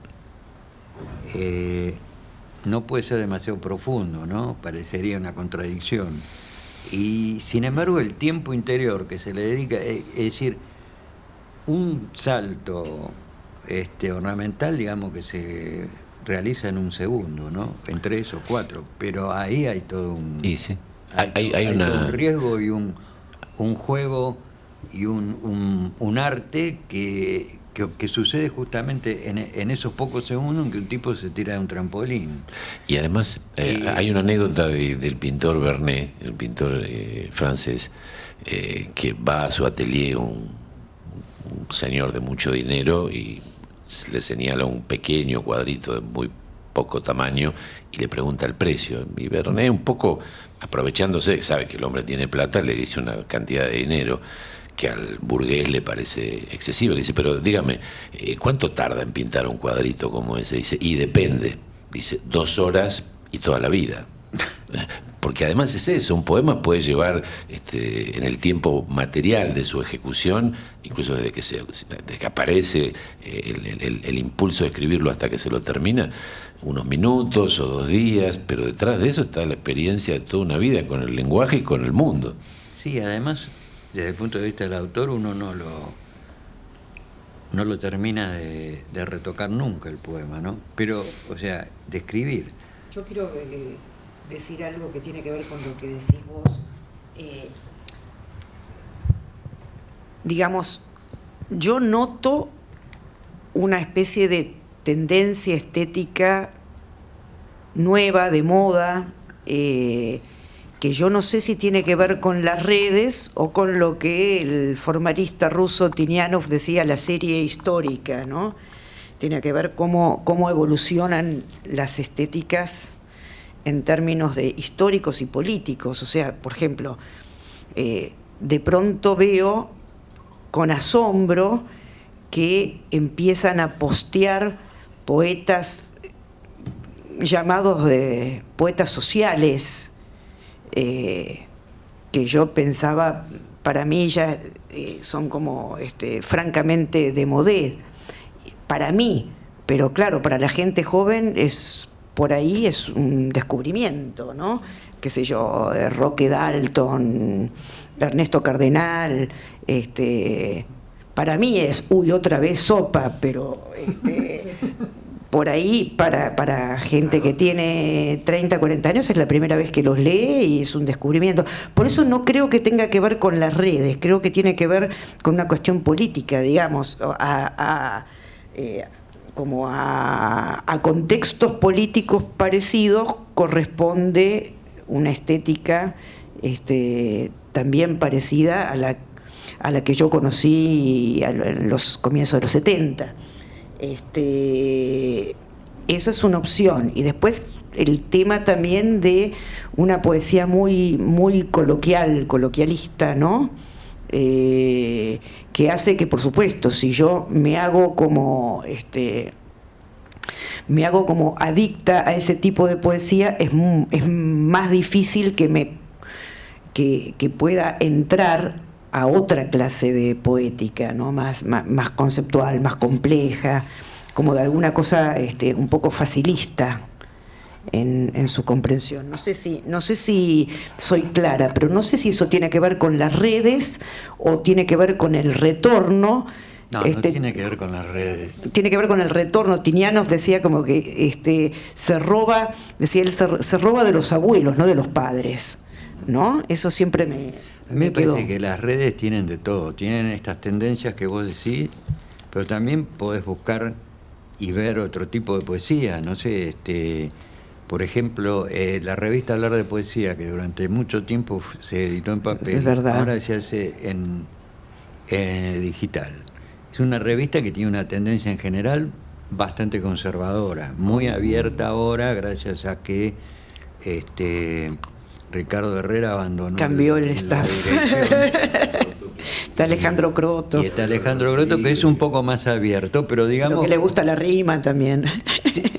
no puede ser demasiado profundo, ¿no? Parecería una contradicción. Y sin embargo el tiempo interior que se le dedica, es decir, un salto ornamental, digamos, que se realiza en un segundo, ¿no? En 3 o 4, pero ahí hay todo un... Y sí, hay todo un riesgo y un juego y un arte que sucede justamente en esos pocos segundos en que un tipo se tira de un trampolín. Y además hay una anécdota del pintor Vernet, el pintor francés, que va a su atelier un señor de mucho dinero y le señala un pequeño cuadrito de muy poco tamaño y le pregunta el precio. Y Vernet, un poco aprovechándose, sabe que el hombre tiene plata, le dice una cantidad de dinero que al burgués le parece excesivo. Le dice, pero dígame, ¿cuánto tarda en pintar un cuadrito como ese? Dice, y depende. Dice, 2 horas y toda la vida. Porque además es eso, un poema puede llevar en el tiempo material de su ejecución, incluso desde que aparece el impulso de escribirlo hasta que se lo termina, unos minutos o 2 días, pero detrás de eso está la experiencia de toda una vida con el lenguaje y con el mundo. Sí, además, desde el punto de vista del autor, uno no lo termina de retocar nunca el poema, ¿no? Pero, o sea, de escribir. Yo quiero decir algo que tiene que ver con lo que decís vos. Digamos, yo noto una especie de tendencia estética nueva, de moda, que yo no sé si tiene que ver con las redes o con lo que el formalista ruso Tinianov decía, la serie histórica, ¿no? Tiene que ver cómo evolucionan las estéticas en términos de históricos y políticos. O sea, por ejemplo, de pronto veo con asombro que empiezan a postear poetas llamados de poetas sociales, que yo pensaba, para mí ya son como francamente démodé, para mí, pero claro, para la gente joven por ahí es un descubrimiento, ¿no? Qué sé yo, Roque Dalton, Ernesto Cardenal, para mí es, otra vez sopa, pero por ahí para gente que tiene 30, 40 años es la primera vez que los lee y es un descubrimiento. Por eso no creo que tenga que ver con las redes, creo que tiene que ver con una cuestión política, digamos, como a contextos políticos parecidos corresponde una estética también parecida a la que yo conocí en los comienzos de los 70. Eso es una opción. Y después el tema también de una poesía muy, muy coloquialista, ¿no? Que hace que, por supuesto, si yo me hago como adicta a ese tipo de poesía, es más difícil que que pueda entrar a otra clase de poética, ¿no? Más conceptual, más compleja, como de alguna cosa un poco facilista en su comprensión. No sé si soy clara, pero no sé si eso tiene que ver con las redes o tiene que ver con el retorno. No, no tiene que ver con las redes. Tiene que ver con el retorno. Tinianov decía como que se roba de los abuelos, no de los padres, ¿no? Eso siempre A mí me parece que las redes tienen de todo, tienen estas tendencias que vos decís, pero también podés buscar y ver otro tipo de poesía, no sé, por ejemplo, la revista Hablar de Poesía, que durante mucho tiempo se editó en papel, es verdad. Ahora se hace en digital. Es una revista que tiene una tendencia en general bastante conservadora, muy abierta ahora, gracias a que Ricardo Herrera abandonó. Cambió el staff. Está Alejandro Croto. Y está Alejandro Croto, que es un poco más abierto, pero digamos... Lo que le gusta la rima también.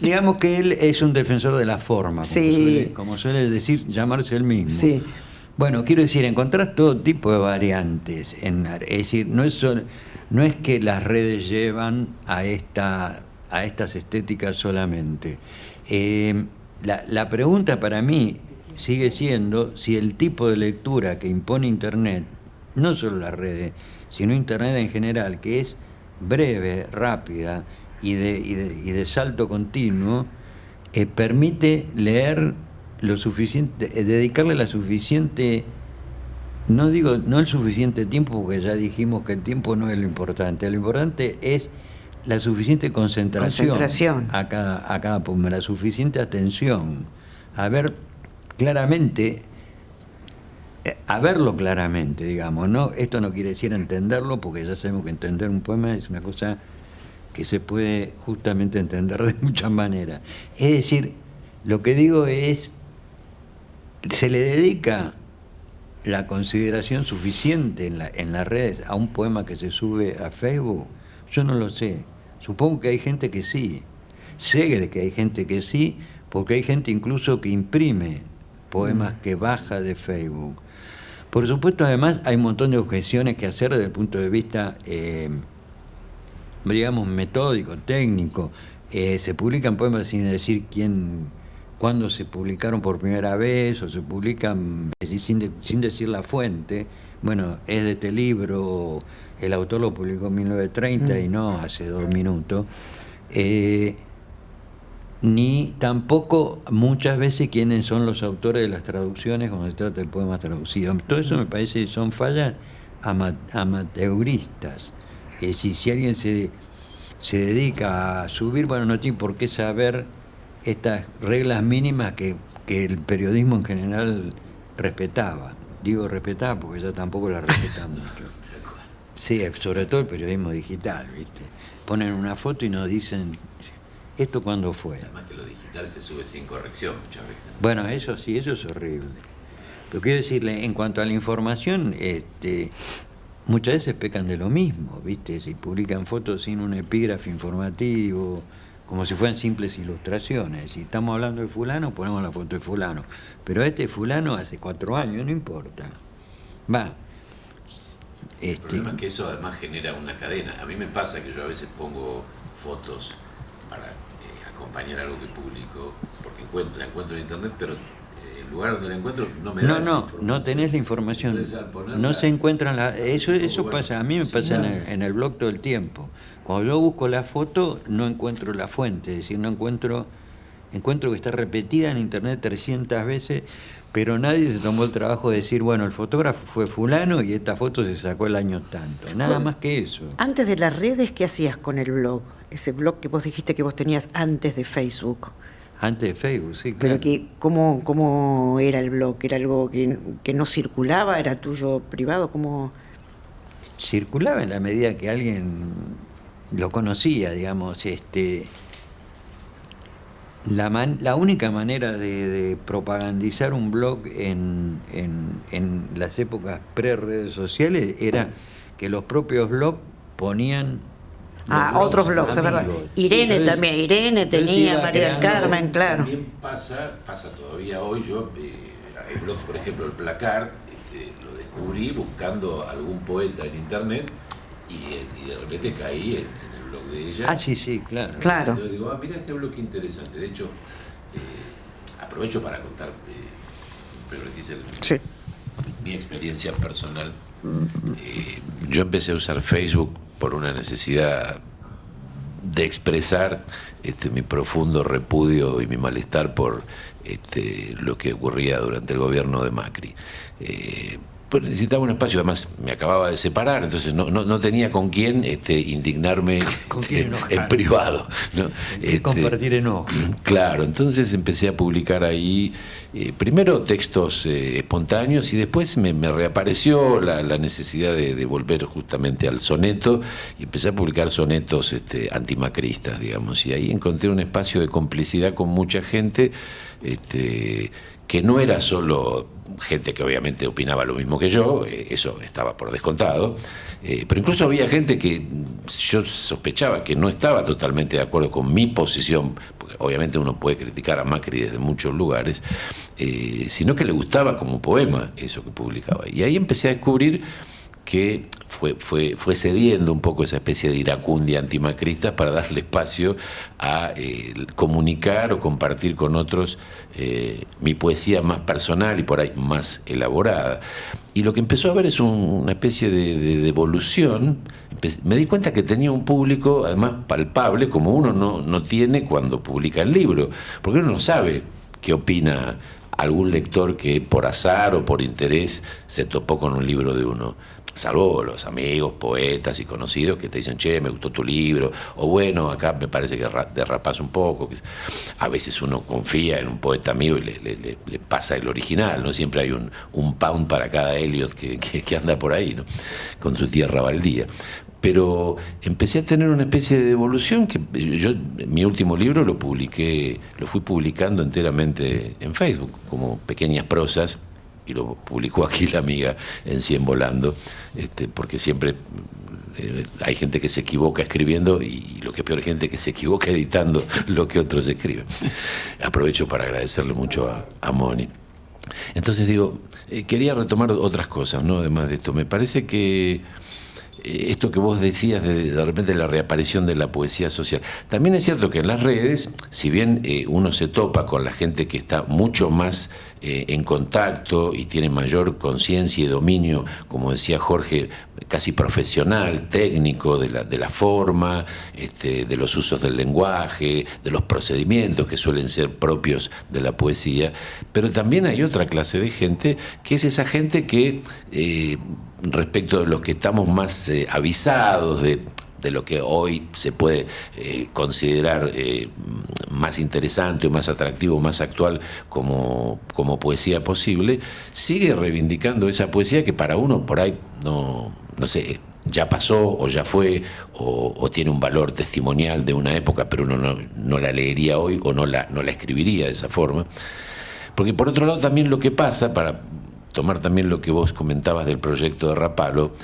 Digamos que él es un defensor de la forma, sí. como suele decir, llamarse él mismo. Sí. Bueno, quiero decir, encontrás todo tipo de variantes. Es decir, no es que las redes llevan a estas estéticas solamente. La pregunta para mí sigue siendo si el tipo de lectura que impone Internet, no solo las redes, sino Internet en general, que es breve, rápida y de salto continuo, permite leer lo suficiente, dedicarle la suficiente, no el suficiente tiempo, porque ya dijimos que el tiempo no es lo importante es la suficiente concentración. a cada poema, la suficiente atención, a verlo claramente, digamos, ¿no? Esto no quiere decir entenderlo, porque ya sabemos que entender un poema es una cosa que se puede justamente entender de muchas maneras. Es decir, lo que digo es, ¿se le dedica la consideración suficiente en las redes a un poema que se sube a Facebook? Yo no lo sé. Supongo que hay gente que sí. Sé de que hay gente que sí, porque hay gente incluso que imprime poemas que baja de Facebook. Por supuesto, además, hay un montón de objeciones que hacer desde el punto de vista, digamos, metódico, técnico. Se publican poemas sin decir cuándo se publicaron por primera vez, o se publican sin decir la fuente. Bueno, es de este libro, el autor lo publicó en 1930 y no hace 2 minutos. Ni tampoco muchas veces quiénes son los autores de las traducciones cuando se trata de poemas traducidos. Todo eso me parece que son fallas amateuristas. Es decir, si alguien se dedica a subir, bueno, no tiene por qué saber estas reglas mínimas que el periodismo en general respetaba. Digo respetaba porque ya tampoco la respeta mucho. Sí, sobre todo el periodismo digital, ¿viste? Ponen una foto y nos dicen... ¿Esto cuándo fue? Además que lo digital se sube sin corrección muchas veces. Bueno, eso sí, eso es horrible. Pero quiero decirle, en cuanto a la información, muchas veces pecan de lo mismo, ¿viste? Si publican fotos sin un epígrafe informativo, como si fueran simples ilustraciones. Si estamos hablando de fulano, ponemos la foto de fulano. Pero fulano hace 4 años, no importa. El problema es que eso además genera una cadena. A mí me pasa que yo a veces pongo fotos para acompañar algo que publico, porque la encuentro en internet, pero el lugar donde la encuentro no me da esa información. No tenés la información, no se encuentran eso pasa, a mí me pasa en el blog todo el tiempo. Cuando yo busco la foto no encuentro la fuente, es decir, encuentro que está repetida en internet 300 veces, pero nadie se tomó el trabajo de decir, bueno, el fotógrafo fue fulano y esta foto se sacó el año tanto, nada más que eso. Antes de las redes, ¿qué hacías con el blog? Ese blog que vos dijiste que vos tenías antes de Facebook. Antes de Facebook, sí, claro. Pero ¿cómo era el blog? ¿Era algo que no circulaba? ¿Era tuyo privado? ¿Cómo? Circulaba en la medida que alguien lo conocía, digamos. La única manera de propagandizar un blog en las épocas pre-redes sociales era que los propios blogs ponían... otros blogs, es verdad. Irene entonces, también, Irene tenía, María del Carmen, claro. También pasa todavía hoy, hay blogs, por ejemplo, el Placar, lo descubrí buscando algún poeta en internet y de repente caí en el blog de ella. Ah, sí, claro. Claro. Entonces digo, mira este blog qué interesante. De hecho, aprovecho para contar, Sí. mi experiencia personal. Yo empecé a usar Facebook por una necesidad de expresar mi profundo repudio y mi malestar por lo que ocurría durante el gobierno de Macri. Pues necesitaba un espacio, además me acababa de separar, entonces no tenía con quién indignarme ¿Con quién enojar? en privado, ¿no? Compartir enojo. Claro, entonces empecé a publicar ahí primero textos espontáneos y después me reapareció la necesidad de volver justamente al soneto y empecé a publicar sonetos antimacristas, digamos, y ahí encontré un espacio de complicidad con mucha gente que no era solo gente que obviamente opinaba lo mismo que yo, eso estaba por descontado, pero incluso había gente que yo sospechaba que no estaba totalmente de acuerdo con mi posición, porque obviamente uno puede criticar a Macri desde muchos lugares, sino que le gustaba como poema eso que publicaba. Y ahí empecé a descubrir que fue cediendo un poco esa especie de iracundia antimacrista para darle espacio a comunicar o compartir con otros mi poesía más personal y por ahí más elaborada. Y lo que empezó a haber es una especie de evolución. Me di cuenta que tenía un público además palpable, como uno no tiene cuando publica el libro, porque uno no sabe qué opina algún lector que por azar o por interés se topó con un libro de uno. Salvo los amigos, poetas y conocidos que te dicen, che, me gustó tu libro, o bueno, acá me parece que derrapas un poco. A veces uno confía en un poeta amigo y le pasa el original, ¿no? Siempre hay un pound para cada Eliot que anda por ahí, ¿no? Con su tierra baldía. Pero empecé a tener una especie de evolución que yo, mi último libro lo fui publicando enteramente en Facebook, como pequeñas prosas, y lo publicó aquí la amiga en Cien Volando, porque siempre hay gente que se equivoca escribiendo y lo que es peor, hay gente que se equivoca editando lo que otros escriben. Aprovecho para agradecerle mucho a Moni. Entonces digo, quería retomar otras cosas, ¿no? Además de esto, me parece que esto que vos decías de repente la reaparición de la poesía social. También es cierto que en las redes, si bien uno se topa con la gente que está mucho más en contacto y tiene mayor conciencia y dominio, como decía Jorge, casi profesional, técnico de la forma, de los usos del lenguaje, de los procedimientos que suelen ser propios de la poesía, pero también hay otra clase de gente que es esa gente que respecto de los que estamos más avisados de lo que hoy se puede considerar más interesante o más atractivo, más actual como poesía posible, sigue reivindicando esa poesía que para uno por ahí no sé, ya pasó o ya fue o tiene un valor testimonial de una época, pero uno no la leería hoy o no la escribiría de esa forma. Porque por otro lado también lo que pasa, para tomar también lo que vos comentabas del proyecto de Rapallo,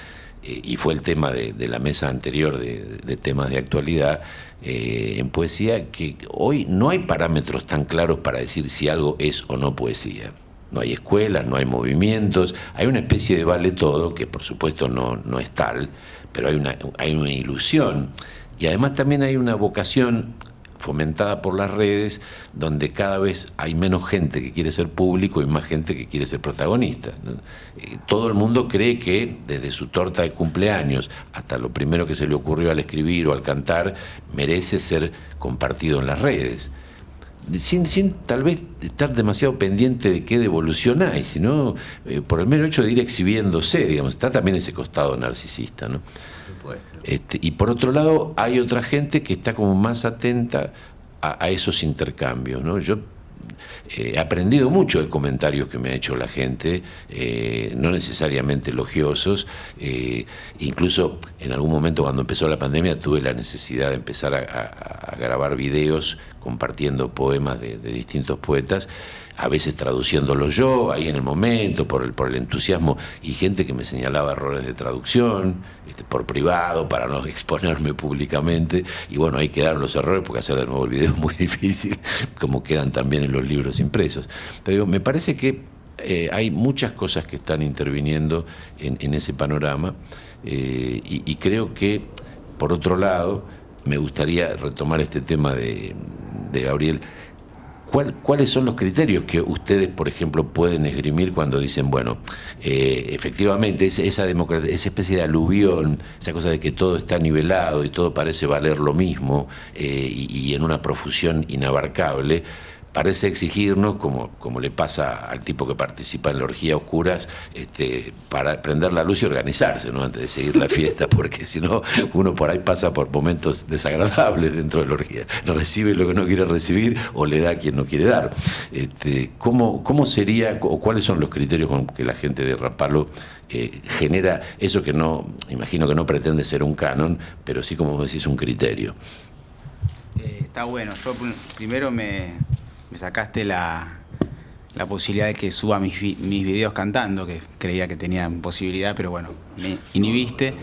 y fue el tema de la mesa anterior de temas de actualidad en poesía, que hoy no hay parámetros tan claros para decir si algo es o no poesía. No hay escuelas, no hay movimientos, hay una especie de vale todo, que por supuesto no es tal, pero hay una ilusión, y además también hay una vocación fomentada por las redes, donde cada vez hay menos gente que quiere ser público y más gente que quiere ser protagonista, ¿no? Todo el mundo cree que desde su torta de cumpleaños hasta lo primero que se le ocurrió al escribir o al cantar merece ser compartido en las redes, sin tal vez estar demasiado pendiente de qué devolución hay, sino por el mero hecho de ir exhibiéndose, digamos. Está también ese costado narcisista, ¿no? Y por otro lado hay otra gente que está como más atenta a esos intercambios, ¿no? Yo he aprendido mucho de comentarios que me ha hecho la gente, no necesariamente elogiosos, incluso en algún momento cuando empezó la pandemia tuve la necesidad de empezar a grabar videos compartiendo poemas de distintos poetas, a veces traduciéndolos yo ahí en el momento por el entusiasmo, y gente que me señalaba errores de traducción por privado para no exponerme públicamente, y bueno, ahí quedaron los errores porque hacer de nuevo el video es muy difícil, como quedan también en los libros impresos. Pero digo, me parece que hay muchas cosas que están interviniendo en ese panorama y creo que, por otro lado, me gustaría retomar este tema de Gabriel. ¿Cuáles son los criterios que ustedes, por ejemplo, pueden esgrimir cuando dicen, bueno, efectivamente, esa especie de aluvión, esa cosa de que todo está nivelado y todo parece valer lo mismo y en una profusión inabarcable, parece exigirnos, como le pasa al tipo que participa en la orgía a oscuras, para prender la luz y organizarse, ¿no? Antes de seguir la fiesta, porque si no, uno por ahí pasa por momentos desagradables dentro de la orgía. Recibe lo que no quiere recibir o le da a quien no quiere dar. ¿Cómo sería, o cuáles son los criterios con que la gente de Rapallo genera eso que no, imagino que no pretende ser un canon, pero sí, como vos decís, un criterio? Está bueno. Yo primero me sacaste la posibilidad de que suba mis videos cantando, que creía que tenía posibilidad, pero bueno, me inhibiste.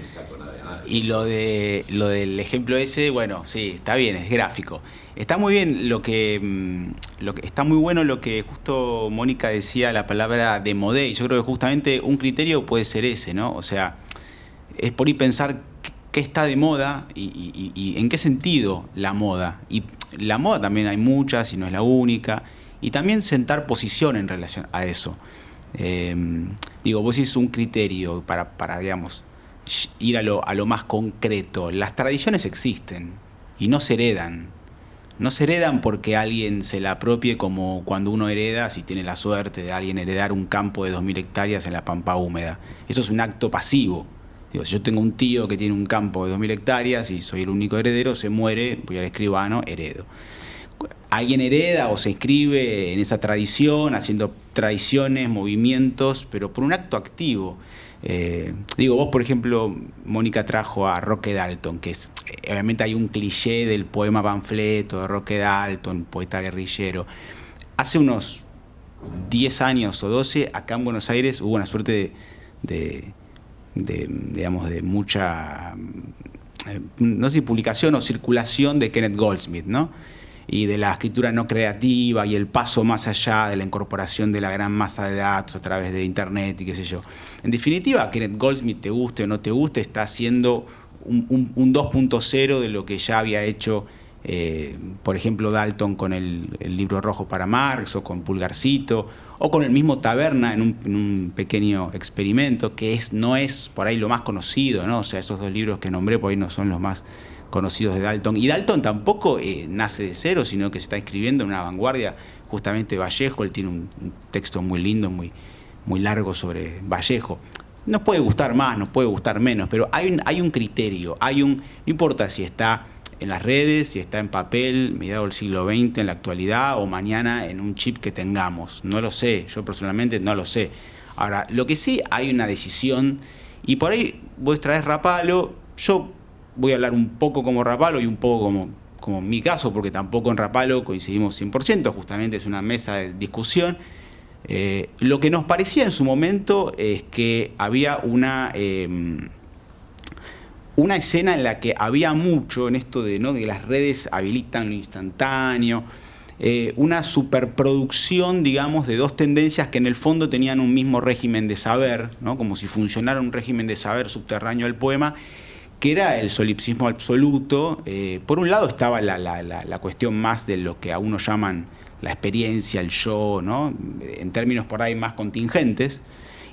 Y lo del ejemplo ese, bueno, sí, está bien, es gráfico. Está muy bien está muy bueno lo que justo Mónica decía, la palabra de modé. Yo creo que justamente un criterio puede ser ese, ¿no? O sea, es por ahí pensar qué está de moda y en qué sentido la moda. Y la moda también hay muchas y no es la única. Y también sentar posición en relación a eso. Vos hiciste un criterio para digamos, ir a lo más concreto. Las tradiciones existen y no se heredan. No se heredan porque alguien se la apropie, como cuando uno hereda, si tiene la suerte de alguien heredar un campo de 2.000 hectáreas en la pampa húmeda. Eso es un acto pasivo. Si yo tengo un tío que tiene un campo de 2.000 hectáreas y soy el único heredero, se muere, voy al escribano, heredo. Alguien hereda o se inscribe en esa tradición, haciendo tradiciones, movimientos, pero por un acto activo. Vos, por ejemplo, Mónica trajo a Roque Dalton, que es, obviamente hay un cliché del poema panfleto de Roque Dalton, poeta guerrillero. Hace unos 10 años o 12, acá en Buenos Aires hubo una suerte de mucha, no sé si publicación o circulación de Kenneth Goldsmith, ¿no? Y de la escritura no creativa y el paso más allá de la incorporación de la gran masa de datos a través de internet y qué sé yo. En definitiva, Kenneth Goldsmith, te guste o no te guste, está haciendo un 2.0 de lo que ya había hecho, por ejemplo, Dalton con el libro rojo para Marx, o con Pulgarcito, o con el mismo Taberna en un pequeño experimento que no es por ahí lo más conocido, ¿no? O sea, esos dos libros que nombré por ahí no son los más conocidos de Dalton. Y Dalton tampoco nace de cero, sino que se está escribiendo en una vanguardia. Justamente Vallejo, él tiene un texto muy lindo, muy, muy largo sobre Vallejo. Nos puede gustar más, nos puede gustar menos, pero hay un criterio, no importa si está en las redes, si está en papel, mediado del siglo XX, en la actualidad, o mañana en un chip que tengamos. No lo sé, yo personalmente no lo sé. Ahora, lo que sí, hay una decisión, y por ahí vos traes Rapallo, yo voy a hablar un poco como Rapallo y un poco como en mi caso, porque tampoco en Rapallo coincidimos 100%, justamente es una mesa de discusión. Lo que nos parecía en su momento es que había una escena en la que había mucho en esto de, ¿no?, que las redes habilitan lo instantáneo, una superproducción, digamos, de dos tendencias que en el fondo tenían un mismo régimen de saber, ¿no?, como si funcionara un régimen de saber subterráneo al poema, que era el solipsismo absoluto. Por un lado estaba la cuestión más de lo que a uno llaman la experiencia, el yo, ¿no?, en términos por ahí más contingentes.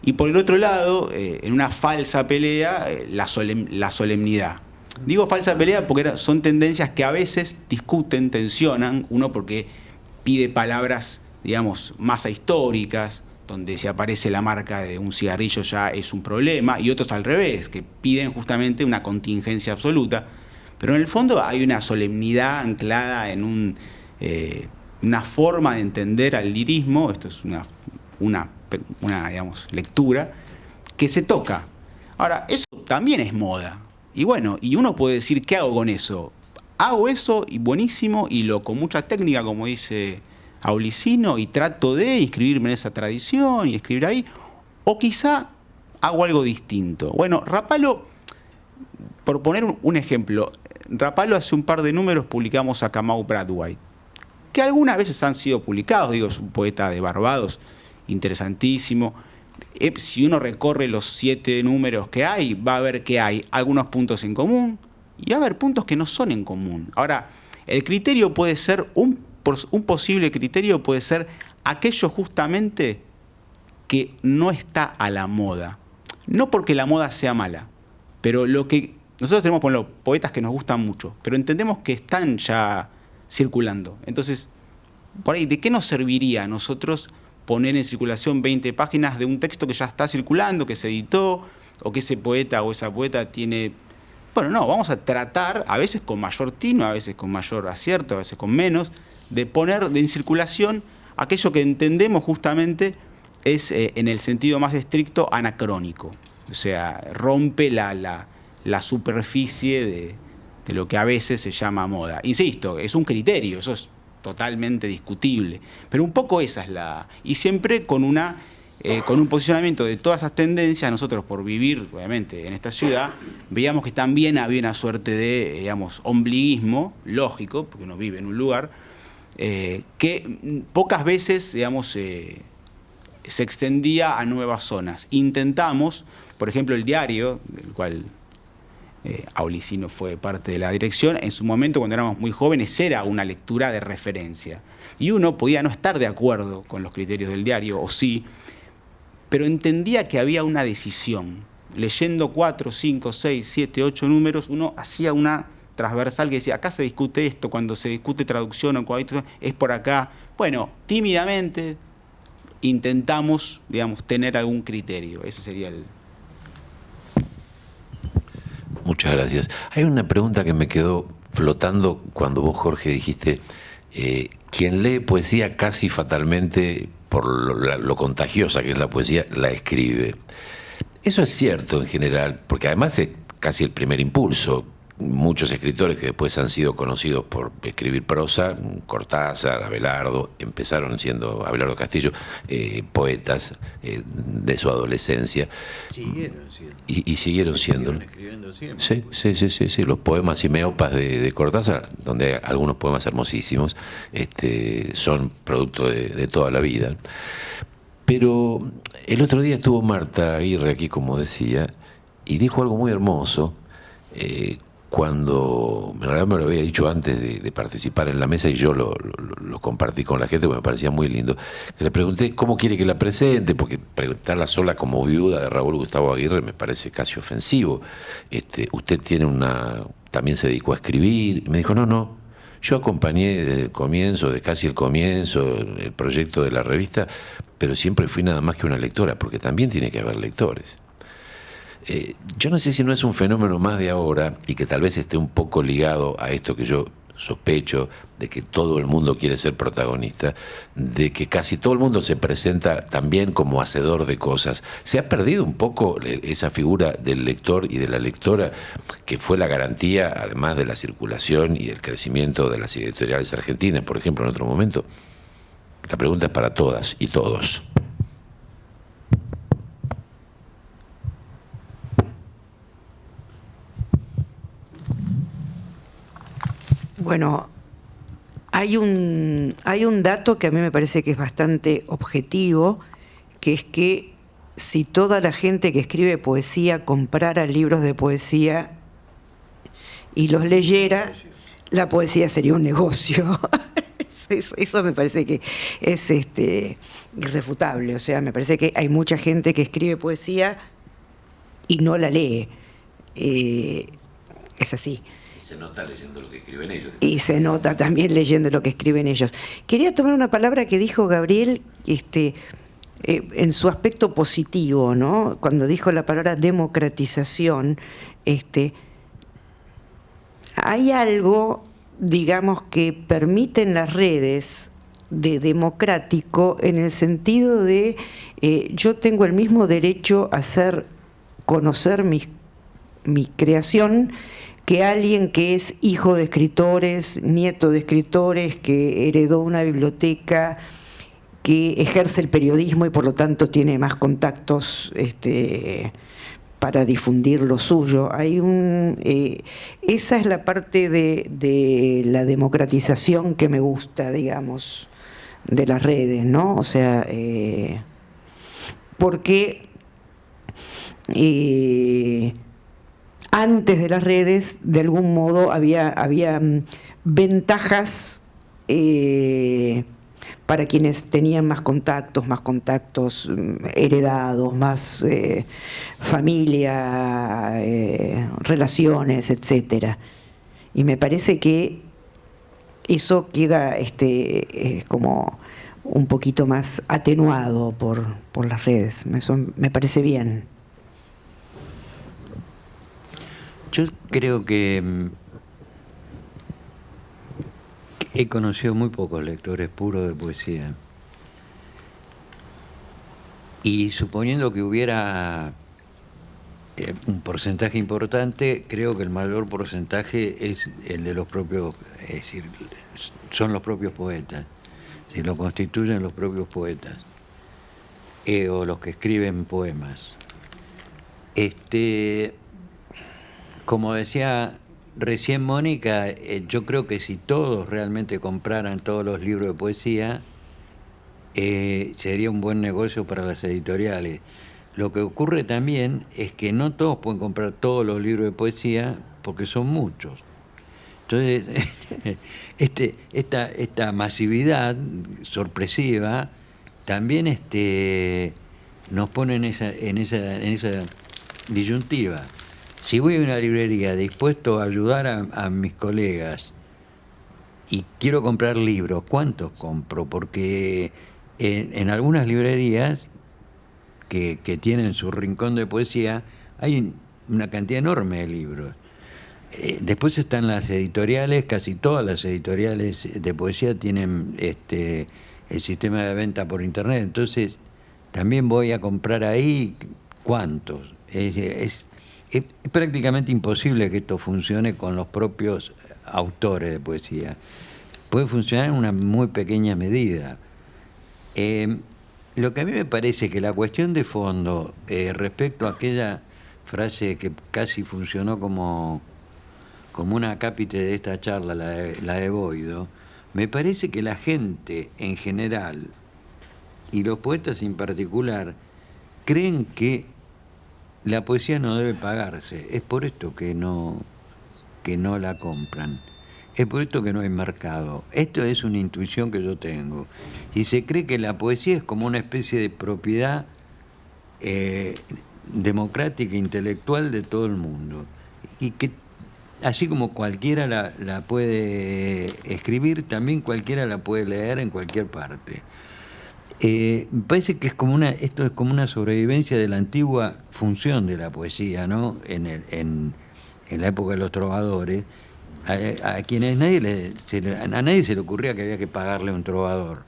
Y por el otro lado, en una falsa pelea, la solemnidad. Digo falsa pelea porque son tendencias que a veces discuten, tensionan, uno porque pide palabras, digamos, masa históricas, donde si aparece la marca de un cigarrillo ya es un problema, y otros al revés, que piden justamente una contingencia absoluta. Pero en el fondo hay una solemnidad anclada en una forma de entender al lirismo, esto es una digamos, lectura, que se toca. Ahora, eso también es moda. Y bueno, y uno puede decir, ¿qué hago con eso? Hago eso y buenísimo, y con mucha técnica, como dice Aulicino, y trato de inscribirme en esa tradición y escribir ahí, o quizá hago algo distinto. Bueno, Rapallo, por poner un ejemplo, Rapallo hace un par de números publicamos a Kamau Brathwaite, que algunas veces han sido publicados, digo, es un poeta de Barbados, interesantísimo. Si uno recorre los 7 números que hay, va a ver que hay algunos puntos en común y va a haber puntos que no son en común. Ahora, el criterio puede ser, un posible criterio puede ser aquello justamente que no está a la moda. No porque la moda sea mala, pero lo que nosotros tenemos, por ejemplo, poetas que nos gustan mucho, pero entendemos que están ya circulando. Entonces, por ahí, ¿de qué nos serviría a nosotros poner en circulación 20 páginas de un texto que ya está circulando, que se editó, o que ese poeta o esa poeta tiene... Bueno, no, vamos a tratar, a veces con mayor tino, a veces con mayor acierto, a veces con menos, de poner en circulación aquello que entendemos justamente es, en el sentido más estricto, anacrónico. O sea, rompe la superficie de lo que a veces se llama moda. Insisto, es un criterio, eso es totalmente discutible, pero un poco esa es la... Y siempre con un posicionamiento de todas esas tendencias. Nosotros, por vivir, obviamente, en esta ciudad, veíamos que también había una suerte de, digamos, ombliguismo lógico, porque uno vive en un lugar, que pocas veces, digamos, se extendía a nuevas zonas. Intentamos, por ejemplo, el diario, del cual Aulicino fue parte de la dirección, en su momento, cuando éramos muy jóvenes, era una lectura de referencia. Y uno podía no estar de acuerdo con los criterios del diario, o sí, pero entendía que había una decisión. Leyendo 4, 5, 6, 7, 8 números, uno hacía una transversal que decía, acá se discute esto, cuando se discute traducción o cuadro, es por acá. Bueno, tímidamente intentamos, digamos, tener algún criterio. Ese sería el... Muchas gracias. Hay una pregunta que me quedó flotando cuando vos, Jorge, dijiste, quien lee poesía casi fatalmente, por lo contagiosa que es la poesía, la escribe. Eso es cierto en general, porque además es casi el primer impulso. Muchos escritores que después han sido conocidos por escribir prosa, Cortázar, Abelardo, empezaron siendo, Abelardo Castillo, poetas de su adolescencia. Siguieron siendo. Y siguieron siendo. Escribiendo siempre. Sí. Los poemas y meopas de Cortázar, donde hay algunos poemas hermosísimos, son producto de toda la vida. Pero el otro día estuvo Marta Aguirre aquí, como decía, y dijo algo muy hermoso, cuando en realidad me lo había dicho antes de participar en la mesa, y yo lo compartí con la gente porque me parecía muy lindo, que le pregunté cómo quiere que la presente, porque preguntarla sola como viuda de Raúl Gustavo Aguirre me parece casi ofensivo. Usted también se dedicó a escribir, y me dijo, no, yo acompañé desde el comienzo, de casi el comienzo, el proyecto de la revista, pero siempre fui nada más que una lectora, porque también tiene que haber lectores. Yo no sé si no es un fenómeno más de ahora y que tal vez esté un poco ligado a esto que yo sospecho, de que todo el mundo quiere ser protagonista, de que casi todo el mundo se presenta también como hacedor de cosas. Se ha perdido un poco esa figura del lector y de la lectora, que fue la garantía, además de la circulación y del crecimiento de las editoriales argentinas, por ejemplo, en otro momento. La pregunta es para todas y todos. Bueno, hay un dato que a mí me parece que es bastante objetivo, que es que si toda la gente que escribe poesía comprara libros de poesía y los leyera, la poesía sería un negocio. Eso me parece que es irrefutable. O sea, me parece que hay mucha gente que escribe poesía y no la lee. Es así. Se nota leyendo lo que escriben ellos. Y se nota también leyendo lo que escriben ellos. Quería tomar una palabra que dijo Gabriel en su aspecto positivo, ¿no? Cuando dijo la palabra democratización, hay algo, digamos, que permiten las redes de democrático en el sentido de yo tengo el mismo derecho a conocer mi creación que alguien que es hijo de escritores, nieto de escritores, que heredó una biblioteca, que ejerce el periodismo y por lo tanto tiene más contactos para difundir lo suyo. Esa es la parte de la democratización que me gusta, digamos, de las redes, ¿no? O sea, porque antes de las redes, de algún modo, había ventajas para quienes tenían más contactos heredados, más familia, relaciones, etcétera. Y me parece que eso queda como un poquito más atenuado por las redes. Eso me parece bien. Yo creo que he conocido muy pocos lectores puros de poesía. Y suponiendo que hubiera un porcentaje importante, creo que el mayor porcentaje es el de los propios, es decir, son los propios poetas, si lo constituyen los propios poetas, o los que escriben poemas. Como decía recién Mónica, yo creo que si todos realmente compraran todos los libros de poesía, sería un buen negocio para las editoriales. Lo que ocurre también es que no todos pueden comprar todos los libros de poesía porque son muchos. Entonces, esta masividad sorpresiva también nos pone en esa disyuntiva. Si voy a una librería dispuesto a ayudar a mis colegas y quiero comprar libros, ¿cuántos compro? Porque en algunas librerías que tienen su rincón de poesía hay una cantidad enorme de libros. Después están las editoriales, casi todas las editoriales de poesía tienen el sistema de venta por internet, entonces también voy a comprar ahí, ¿cuántos? Es prácticamente imposible que esto funcione con los propios autores de poesía. Puede funcionar en una muy pequeña medida. Lo que a mí me parece que la cuestión de fondo, respecto a aquella frase que casi funcionó como un acápite de esta charla, la de Boido, me parece que la gente en general, y los poetas en particular, creen que la poesía no debe pagarse. Es por esto que no la compran. Es por esto que no hay mercado. Esto es una intuición que yo tengo. Y se cree que la poesía es como una especie de propiedad democrática, intelectual de todo el mundo. Y que así como cualquiera la puede escribir, también cualquiera la puede leer en cualquier parte. Me parece que esto es como una sobrevivencia de la antigua función de la poesía, ¿no? En la época de los trovadores, a quienes a nadie se le ocurría que había que pagarle a un trovador.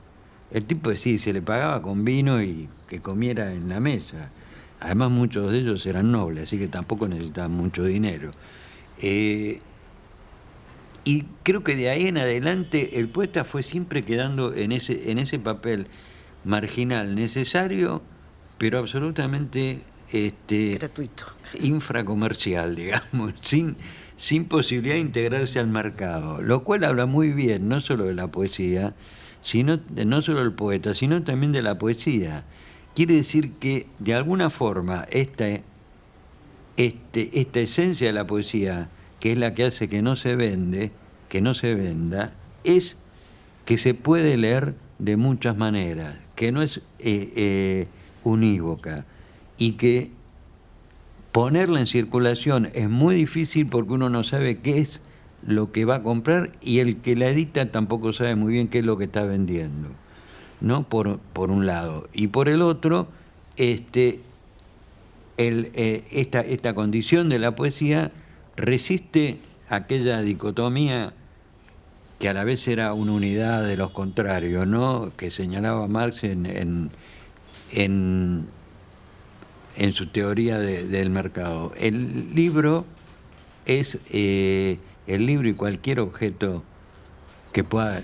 El tipo decía, se le pagaba con vino y que comiera en la mesa. Además muchos de ellos eran nobles, así que tampoco necesitaban mucho dinero. Y creo que de ahí en adelante el poeta fue siempre quedando en ese papel marginal, necesario, pero absolutamente gratuito, infracomercial, digamos, sin posibilidad de integrarse al mercado, lo cual habla muy bien no solo de la poesía, no solo del poeta, sino también de la poesía. Quiere decir que de alguna forma esta esencia de la poesía, que es la que hace que no se venda, es que se puede leer de muchas maneras, que no es unívoca, y que ponerla en circulación es muy difícil porque uno no sabe qué es lo que va a comprar y el que la edita tampoco sabe muy bien qué es lo que está vendiendo, ¿no? Por un lado. Y por el otro, esta condición de la poesía resiste aquella dicotomía que a la vez era una unidad de los contrarios, ¿no? Que señalaba Marx en su teoría del mercado. El libro es el libro y cualquier objeto que pueda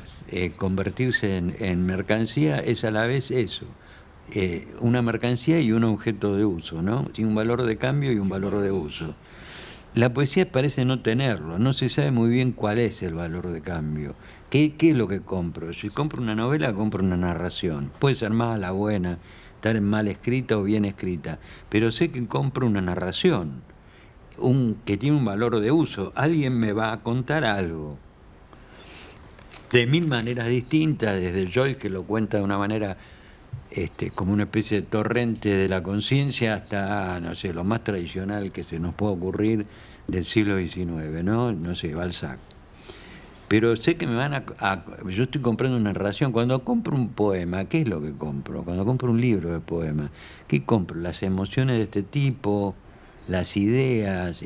convertirse en mercancía es a la vez eso, una mercancía y un objeto de uso, ¿no? Tiene un valor de cambio y un valor de uso. La poesía parece no tenerlo, no se sabe muy bien cuál es el valor de cambio. ¿Qué es lo que compro? Si compro una novela, compro una narración. Puede ser mala, buena, estar mal escrita o bien escrita, pero sé que compro una narración, que tiene un valor de uso. Alguien me va a contar algo, de mil maneras distintas, desde Joyce, que lo cuenta de una manera como una especie de torrente de la conciencia, hasta, no sé, lo más tradicional que se nos puede ocurrir del siglo XIX, ¿no? No sé, Balzac. Pero sé que me van yo estoy comprando una narración. Cuando compro un poema, ¿qué es lo que compro? Cuando compro un libro de poemas, ¿qué compro? Las emociones de este tipo, las ideas,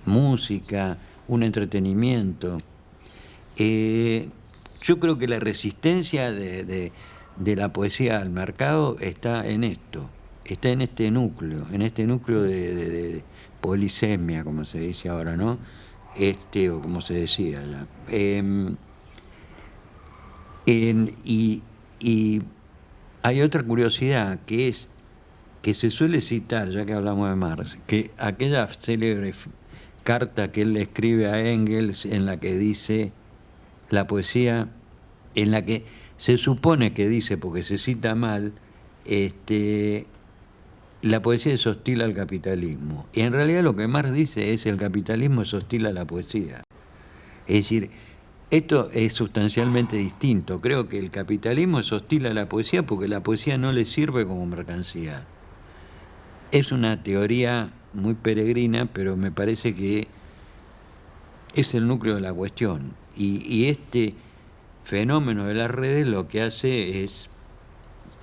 música, un entretenimiento. Yo creo que la resistencia de la poesía al mercado está en esto, está en este núcleo de polisemia, como se dice ahora, ¿no? O como se decía ya. Y hay otra curiosidad, que es que se suele citar, ya que hablamos de Marx, que aquella célebre carta que él le escribe a Engels, en la que dice la poesía, en la que se supone que dice, porque se cita mal, la poesía es hostil al capitalismo. Y en realidad lo que Marx dice es: el capitalismo es hostil a la poesía. Es decir, esto es sustancialmente distinto. Creo que el capitalismo es hostil a la poesía porque la poesía no le sirve como mercancía. Es una teoría muy peregrina, pero me parece que es el núcleo de la cuestión. Y este fenómeno de las redes lo que hace es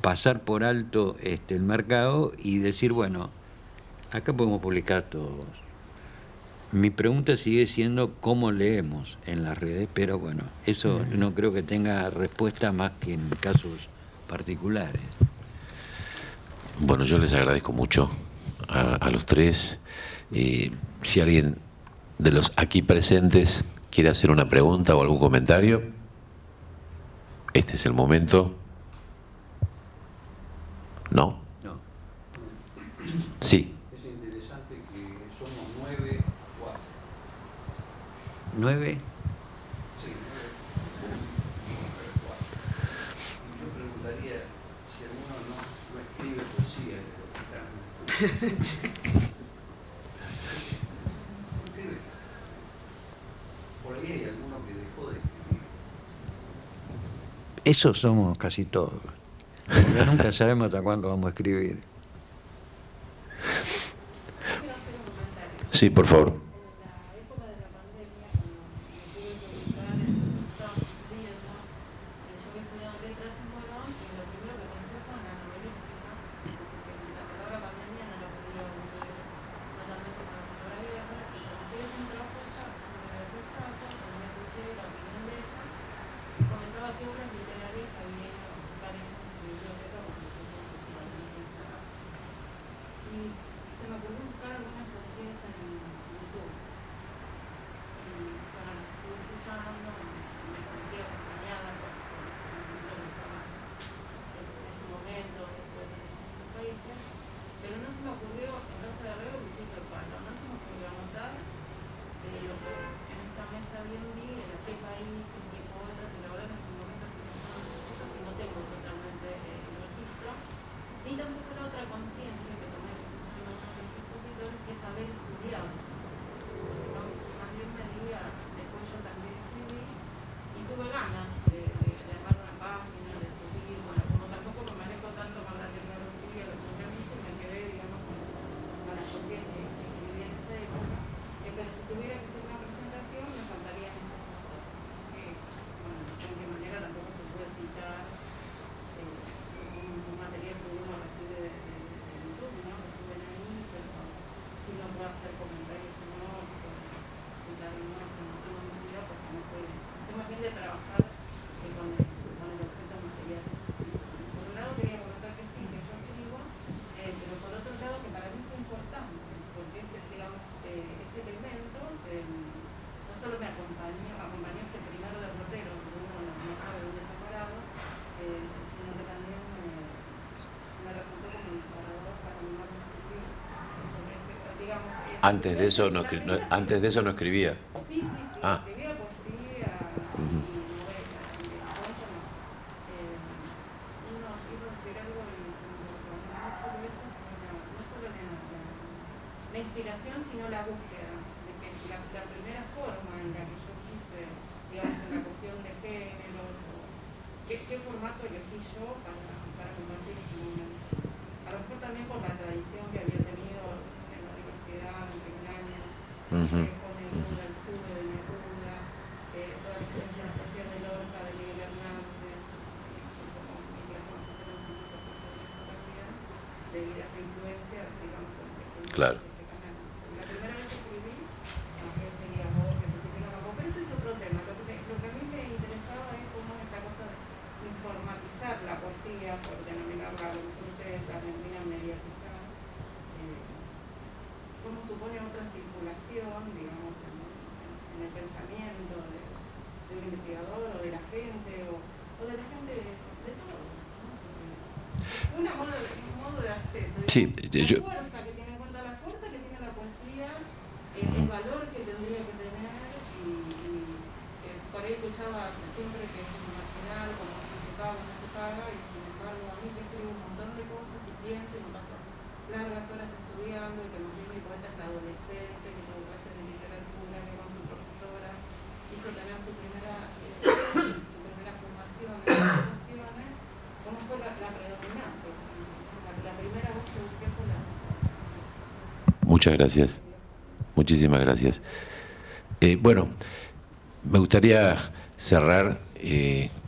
pasar por alto el mercado y decir, bueno, acá podemos publicar todos. Mi pregunta sigue siendo cómo leemos en las redes, pero bueno, eso no creo que tenga respuesta más que en casos particulares. Bueno, yo les agradezco mucho a los tres. Si alguien de los aquí presentes quiere hacer una pregunta o algún comentario, este es el momento. ¿No? No. Sí. Es interesante que somos 9, 4. ¿9? Sí, 9, 4. Y yo preguntaría si alguno no escribe poesía de lo que están. Por ahí hay alguno que dejó de escribir. Eso somos casi todos. Porque nunca sabemos hasta cuándo vamos a escribir. Sí, por favor. Antes de eso no escribía. Sí, Ah. escribía poesía y novela. Entonces, uno sí considera algo y la inspiración, sino la búsqueda. De que la primera forma en la que yo quise, digamos, en la cuestión de géneros, ¿qué formato elegí yo para compartir ese momento? A lo mejor también por la tradición que había tenido en la universidad, en Tecnalia, con el Buda del Sur, de Neruda, toda la experiencia de la poesía de Lorca, de Miguel Hernández, como mi clase más debido a esa influencia, digamos, Claro. este canal. La primera vez que escribí, aunque seguía Borges, pero ese es otro tema. Lo que a mí me interesaba es cómo esta cosa de informatizar la poesía, por denominarla, lo que ustedes la denominan mediatizar, cómo supone otra circulación, digamos, en el pensamiento de un investigador o de la gente, o de la gente de todos, ¿no? Un modo de acceso. Sí, La fuerza que tiene en cuenta, la fuerza que tiene la poesía, el valor que tendría que tener, y por ahí escuchaba siempre que es marginal, como se paga o no se paga, y sin embargo a mí que escribo un montón de cosas y pienso y me paso largas horas estudiando, y que más bien mi poeta es la adolescente que tuvo clases de literatura, que con su profesora quiso tener su primera formación en estas cuestiones. ¿Cómo fue la predominante? La primera voz que busqué fue la... Muchas gracias. Muchísimas gracias. Bueno, me gustaría cerrar,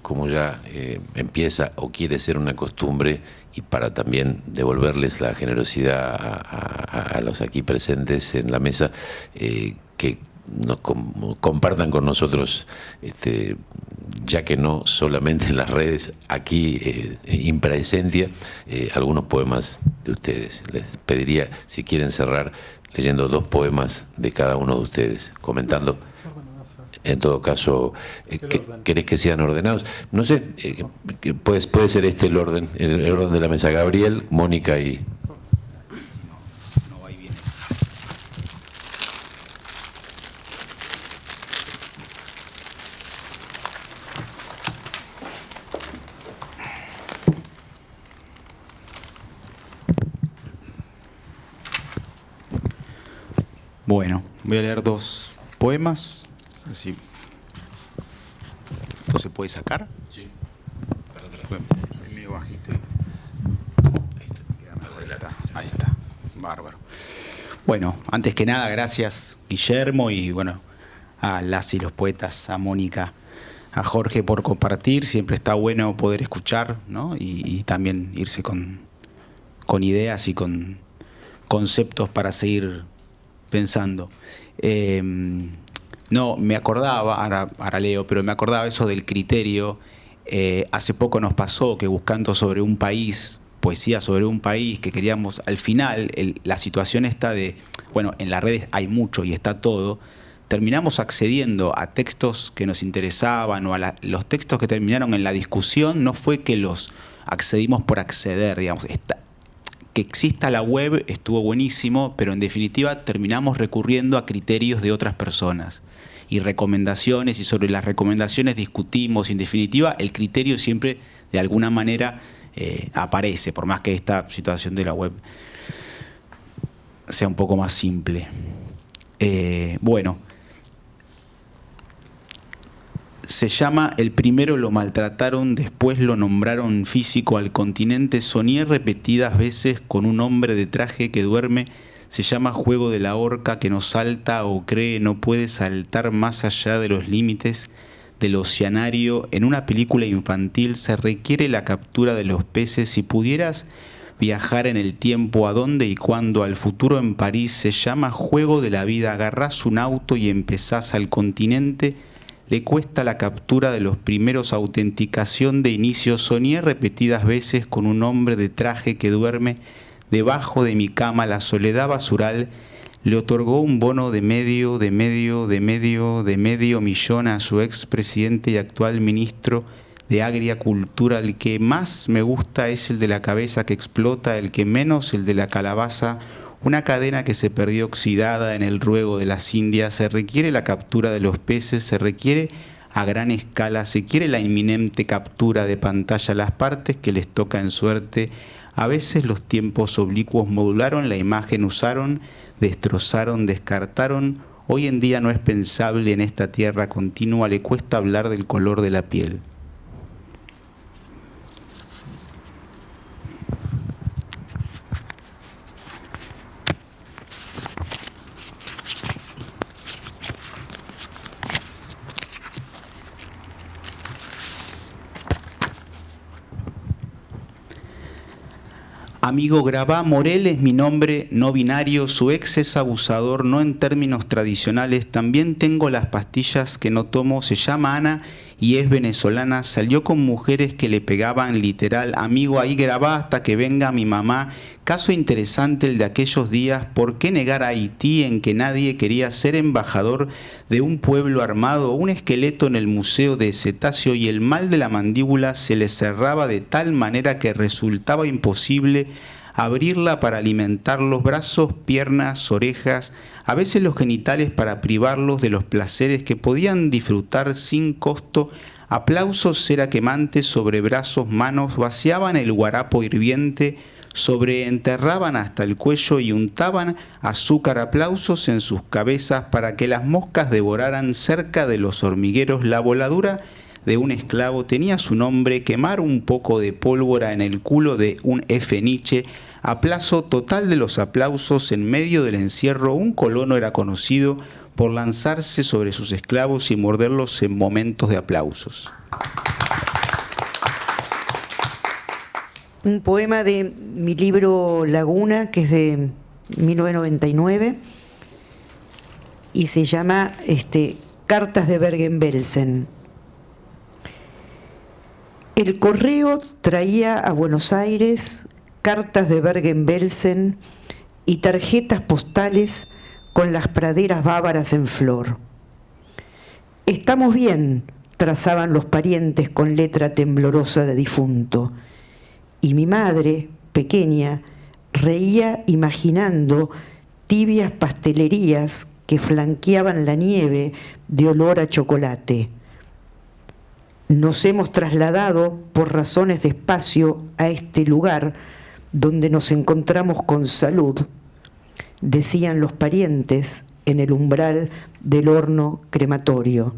como ya empieza o quiere ser una costumbre, y para también devolverles la generosidad a los aquí presentes en la mesa, que nos compartan con nosotros, ya que no solamente en las redes, aquí in presentia, algunos poemas de ustedes. Les pediría, si quieren cerrar, leyendo 2 poemas de cada uno de ustedes, comentando. En todo caso, ¿querés que sean ordenados? No sé, puede ser este el orden de la mesa. Gabriel, Mónica y... No va y viene. Bueno, voy a leer 2 poemas. Así. ¿Esto se puede sacar? Sí. Es medio bajito. Ahí está. Bárbaro. Bueno, antes que nada, gracias Guillermo y bueno, a las y los poetas, a Mónica, a Jorge por compartir. Siempre está bueno poder escuchar, ¿no? Y también irse con ideas y con conceptos para seguir pensando. No, me acordaba, ahora leo, pero me acordaba eso del criterio. Hace poco nos pasó que buscando sobre un país, poesía sobre un país, que queríamos, al final, la situación esta de, bueno, en las redes hay mucho y está todo, terminamos accediendo a textos que nos interesaban o a los textos que terminaron en la discusión. No fue que los accedimos por acceder, digamos, que exista la web estuvo buenísimo, pero en definitiva terminamos recurriendo a criterios de otras personas y recomendaciones, y sobre las recomendaciones discutimos. En definitiva, el criterio siempre de alguna manera aparece, por más que esta situación de la web sea un poco más simple. Bueno, se llama El primero lo maltrataron, después lo nombraron físico al continente. Soñé repetidas veces con un hombre de traje que duerme. Se llama Juego de la horca que no salta o cree no puede saltar más allá de los límites del oceanario. En una película infantil se requiere la captura de los peces. Si pudieras viajar en el tiempo, ¿a dónde y cuándo? Al futuro en París. Se llama Juego de la vida. Agarrás un auto y empezás al continente. Le cuesta la captura de los primeros, autenticación de inicio. Soñé repetidas veces con un hombre de traje que duerme debajo de mi cama. La soledad basural le otorgó un bono de medio millón a su expresidente y actual ministro de Agricultura. El que más me gusta es el de la cabeza que explota, el que menos el de la calabaza. Una cadena que se perdió oxidada en el ruego de las Indias. Se requiere la captura de los peces, se requiere a gran escala, se quiere la inminente captura de pantalla. Las partes que les toca en suerte. A veces los tiempos oblicuos modularon la imagen, usaron destrozaron, descartaron. Hoy en día no es pensable en esta tierra continua, le cuesta hablar del color de la piel. Amigo, grabá, Morel es mi nombre, no binario, su ex es abusador, no en términos tradicionales. También tengo las pastillas que no tomo, se llama Ana y es venezolana. Salió con mujeres que le pegaban literal. Amigo, ahí grabá hasta que venga mi mamá. Caso interesante el de aquellos días. ¿Por qué negar a Haití en que nadie quería ser embajador de un pueblo armado? Un esqueleto en el museo de cetáceo y el mal de la mandíbula se le cerraba de tal manera que resultaba imposible abrirla para alimentar los brazos, piernas, orejas, a veces los genitales para privarlos de los placeres que podían disfrutar sin costo. Aplausos cera quemante sobre brazos, manos, vaciaban el guarapo hirviente, sobreenterraban hasta el cuello y untaban azúcar, aplausos en sus cabezas para que las moscas devoraran cerca de los hormigueros. La voladura de un esclavo tenía su nombre, quemar un poco de pólvora en el culo de un F. Nietzsche. Aplazo total de los aplausos en medio del encierro. Un colono era conocido por lanzarse sobre sus esclavos y morderlos en momentos de aplausos. Un poema de mi libro Laguna, que es de 1999, y se llama Cartas de Bergen-Belsen. El correo traía a Buenos Aires cartas de Bergen-Belsen y tarjetas postales con las praderas bávaras en flor. Estamos bien, trazaban los parientes con letra temblorosa de difunto. Y mi madre, pequeña, reía imaginando tibias pastelerías que flanqueaban la nieve de olor a chocolate. Nos hemos trasladado por razones de espacio a este lugar donde nos encontramos con salud, decían los parientes en el umbral del horno crematorio.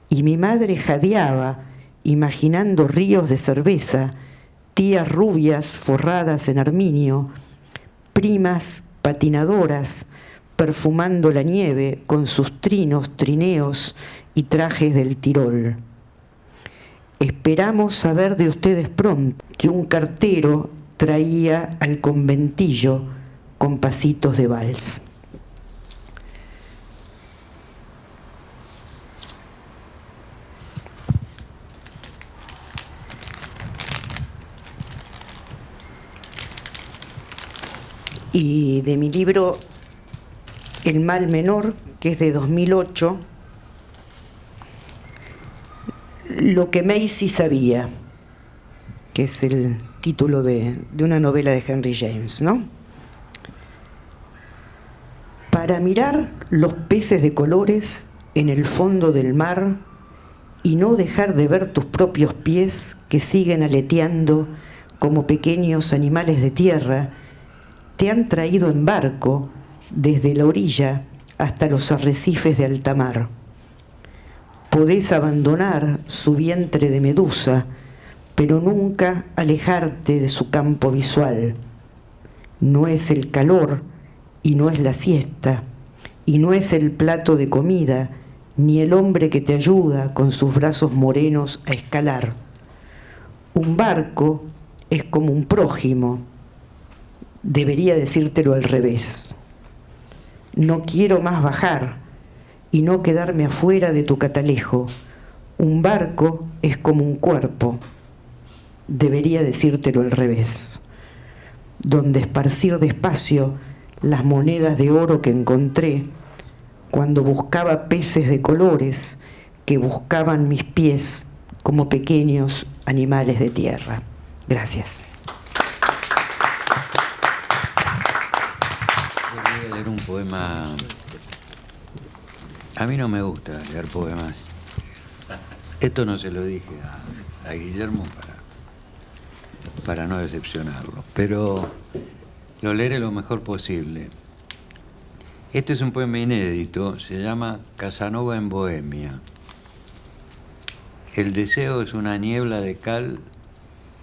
Y mi madre jadeaba imaginando ríos de cerveza, tías rubias forradas en arminio, primas patinadoras perfumando la nieve con sus trinos, trineos y trajes del Tirol. Esperamos saber de ustedes pronto que un cartero traía al conventillo con pasitos de vals. Y de mi libro El mal menor, que es de 2008, Lo que Macy sabía, que es el título de una novela de Henry James, ¿no? Para mirar los peces de colores en el fondo del mar y no dejar de ver tus propios pies que siguen aleteando como pequeños animales de tierra, te han traído en barco desde la orilla hasta los arrecifes de alta mar. Podés abandonar su vientre de medusa, pero nunca alejarte de su campo visual. No es el calor y no es la siesta, y no es el plato de comida, ni el hombre que te ayuda con sus brazos morenos a escalar. Un barco es como un prójimo. Debería decírtelo al revés. No quiero más bajar y no quedarme afuera de tu catalejo. Un barco es como un cuerpo. Debería decírtelo al revés. Donde esparcir despacio las monedas de oro que encontré cuando buscaba peces de colores que buscaban mis pies como pequeños animales de tierra. Gracias. Voy a leer un poema. A mí no me gusta leer poemas. Esto no se lo dije a Guillermo para no decepcionarlo, pero lo leeré lo mejor posible. Este es un poema inédito, se llama Casanova en Bohemia. El deseo es una niebla de cal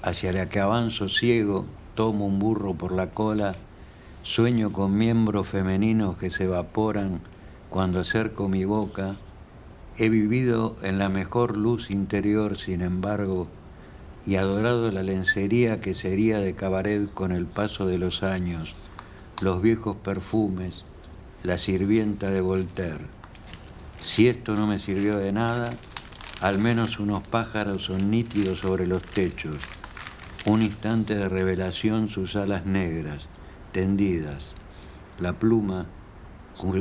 hacia la que avanzo ciego, tomo un burro por la cola, sueño con miembros femeninos que se evaporan cuando acerco mi boca. He vivido en la mejor luz interior, sin embargo, y adorado la lencería que sería de cabaret con el paso de los años, los viejos perfumes, la sirvienta de Voltaire. Si esto no me sirvió de nada, al menos unos pájaros son nítidos sobre los techos. Un instante de revelación, sus alas negras, tendidas. La pluma,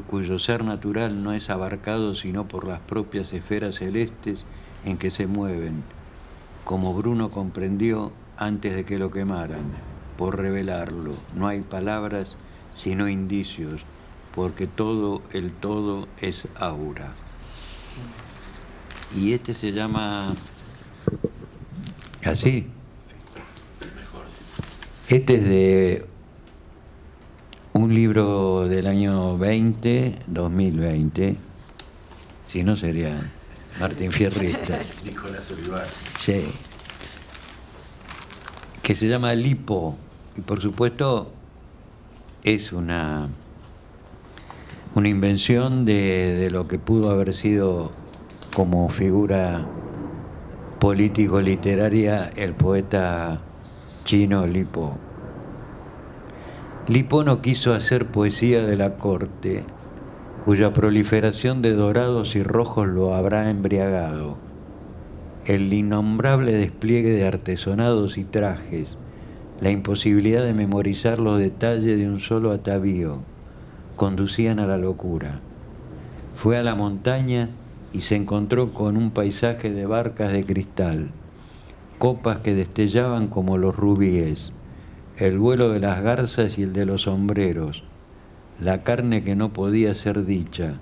cuyo ser natural no es abarcado sino por las propias esferas celestes en que se mueven, como Bruno comprendió antes de que lo quemaran, por revelarlo. No hay palabras sino indicios, porque todo el todo es aura. Y este se llama así. Este es de un libro del año 2020, si no sería Martín Fierrista. Nicolás Olivar. Sí. Que se llama Lipo. Y por supuesto es una invención de lo que pudo haber sido como figura político-literaria el poeta chino Lipo. Lipo no quiso hacer poesía de la corte, cuya proliferación de dorados y rojos lo habrá embriagado. El innombrable despliegue de artesonados y trajes, la imposibilidad de memorizar los detalles de un solo atavío, conducían a la locura. Fue a la montaña y se encontró con un paisaje de barcas de cristal, copas que destellaban como los rubíes, el vuelo de las garzas y el de los sombreros, la carne que no podía ser dicha,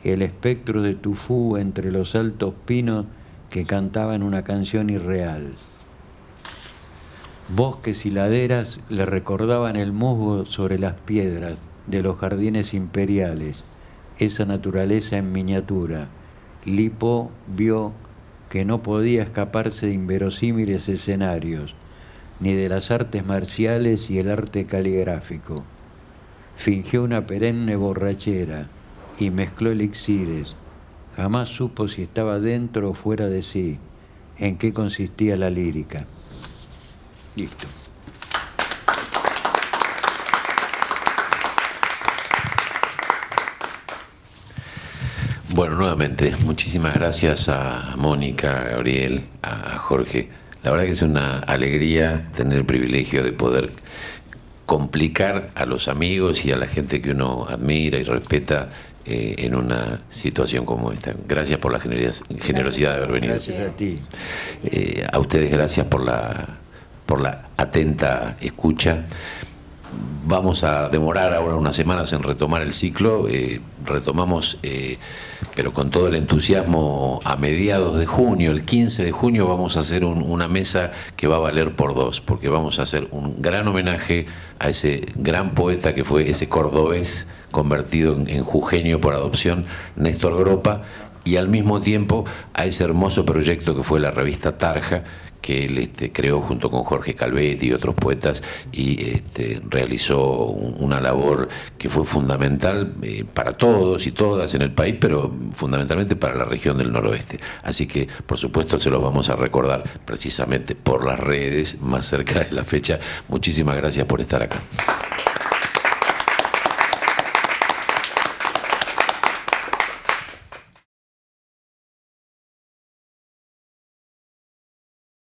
el espectro de Tufú entre los altos pinos que cantaban una canción irreal. Bosques y laderas le recordaban el musgo sobre las piedras de los jardines imperiales, esa naturaleza en miniatura. Lipo vio que no podía escaparse de inverosímiles escenarios, ni de las artes marciales y el arte caligráfico. Fingió una perenne borrachera y mezcló elixires. Jamás supo si estaba dentro o fuera de sí, en qué consistía la lírica. Listo. Bueno, nuevamente, muchísimas gracias a Mónica, a Gabriel, a Jorge. La verdad que es una alegría tener el privilegio de poder complicar a los amigos y a la gente que uno admira y respeta en una situación como esta. Gracias por la generosidad de haber venido. Gracias a ti. A ustedes gracias por la atenta escucha. Vamos a demorar ahora unas semanas en retomar el ciclo. Retomamos, pero con todo el entusiasmo, a mediados de junio, el 15 de junio, vamos a hacer una mesa que va a valer por dos, porque vamos a hacer un gran homenaje a ese gran poeta que fue ese cordobés convertido en jujeño por adopción, Néstor Gropa, y al mismo tiempo a ese hermoso proyecto que fue la revista Tarja, que él creó junto con Jorge Calvetti y otros poetas, y realizó una labor que fue fundamental para todos y todas en el país, pero fundamentalmente para la región del noroeste. Así que, por supuesto, se los vamos a recordar precisamente por las redes, más cerca de la fecha. Muchísimas gracias por estar acá.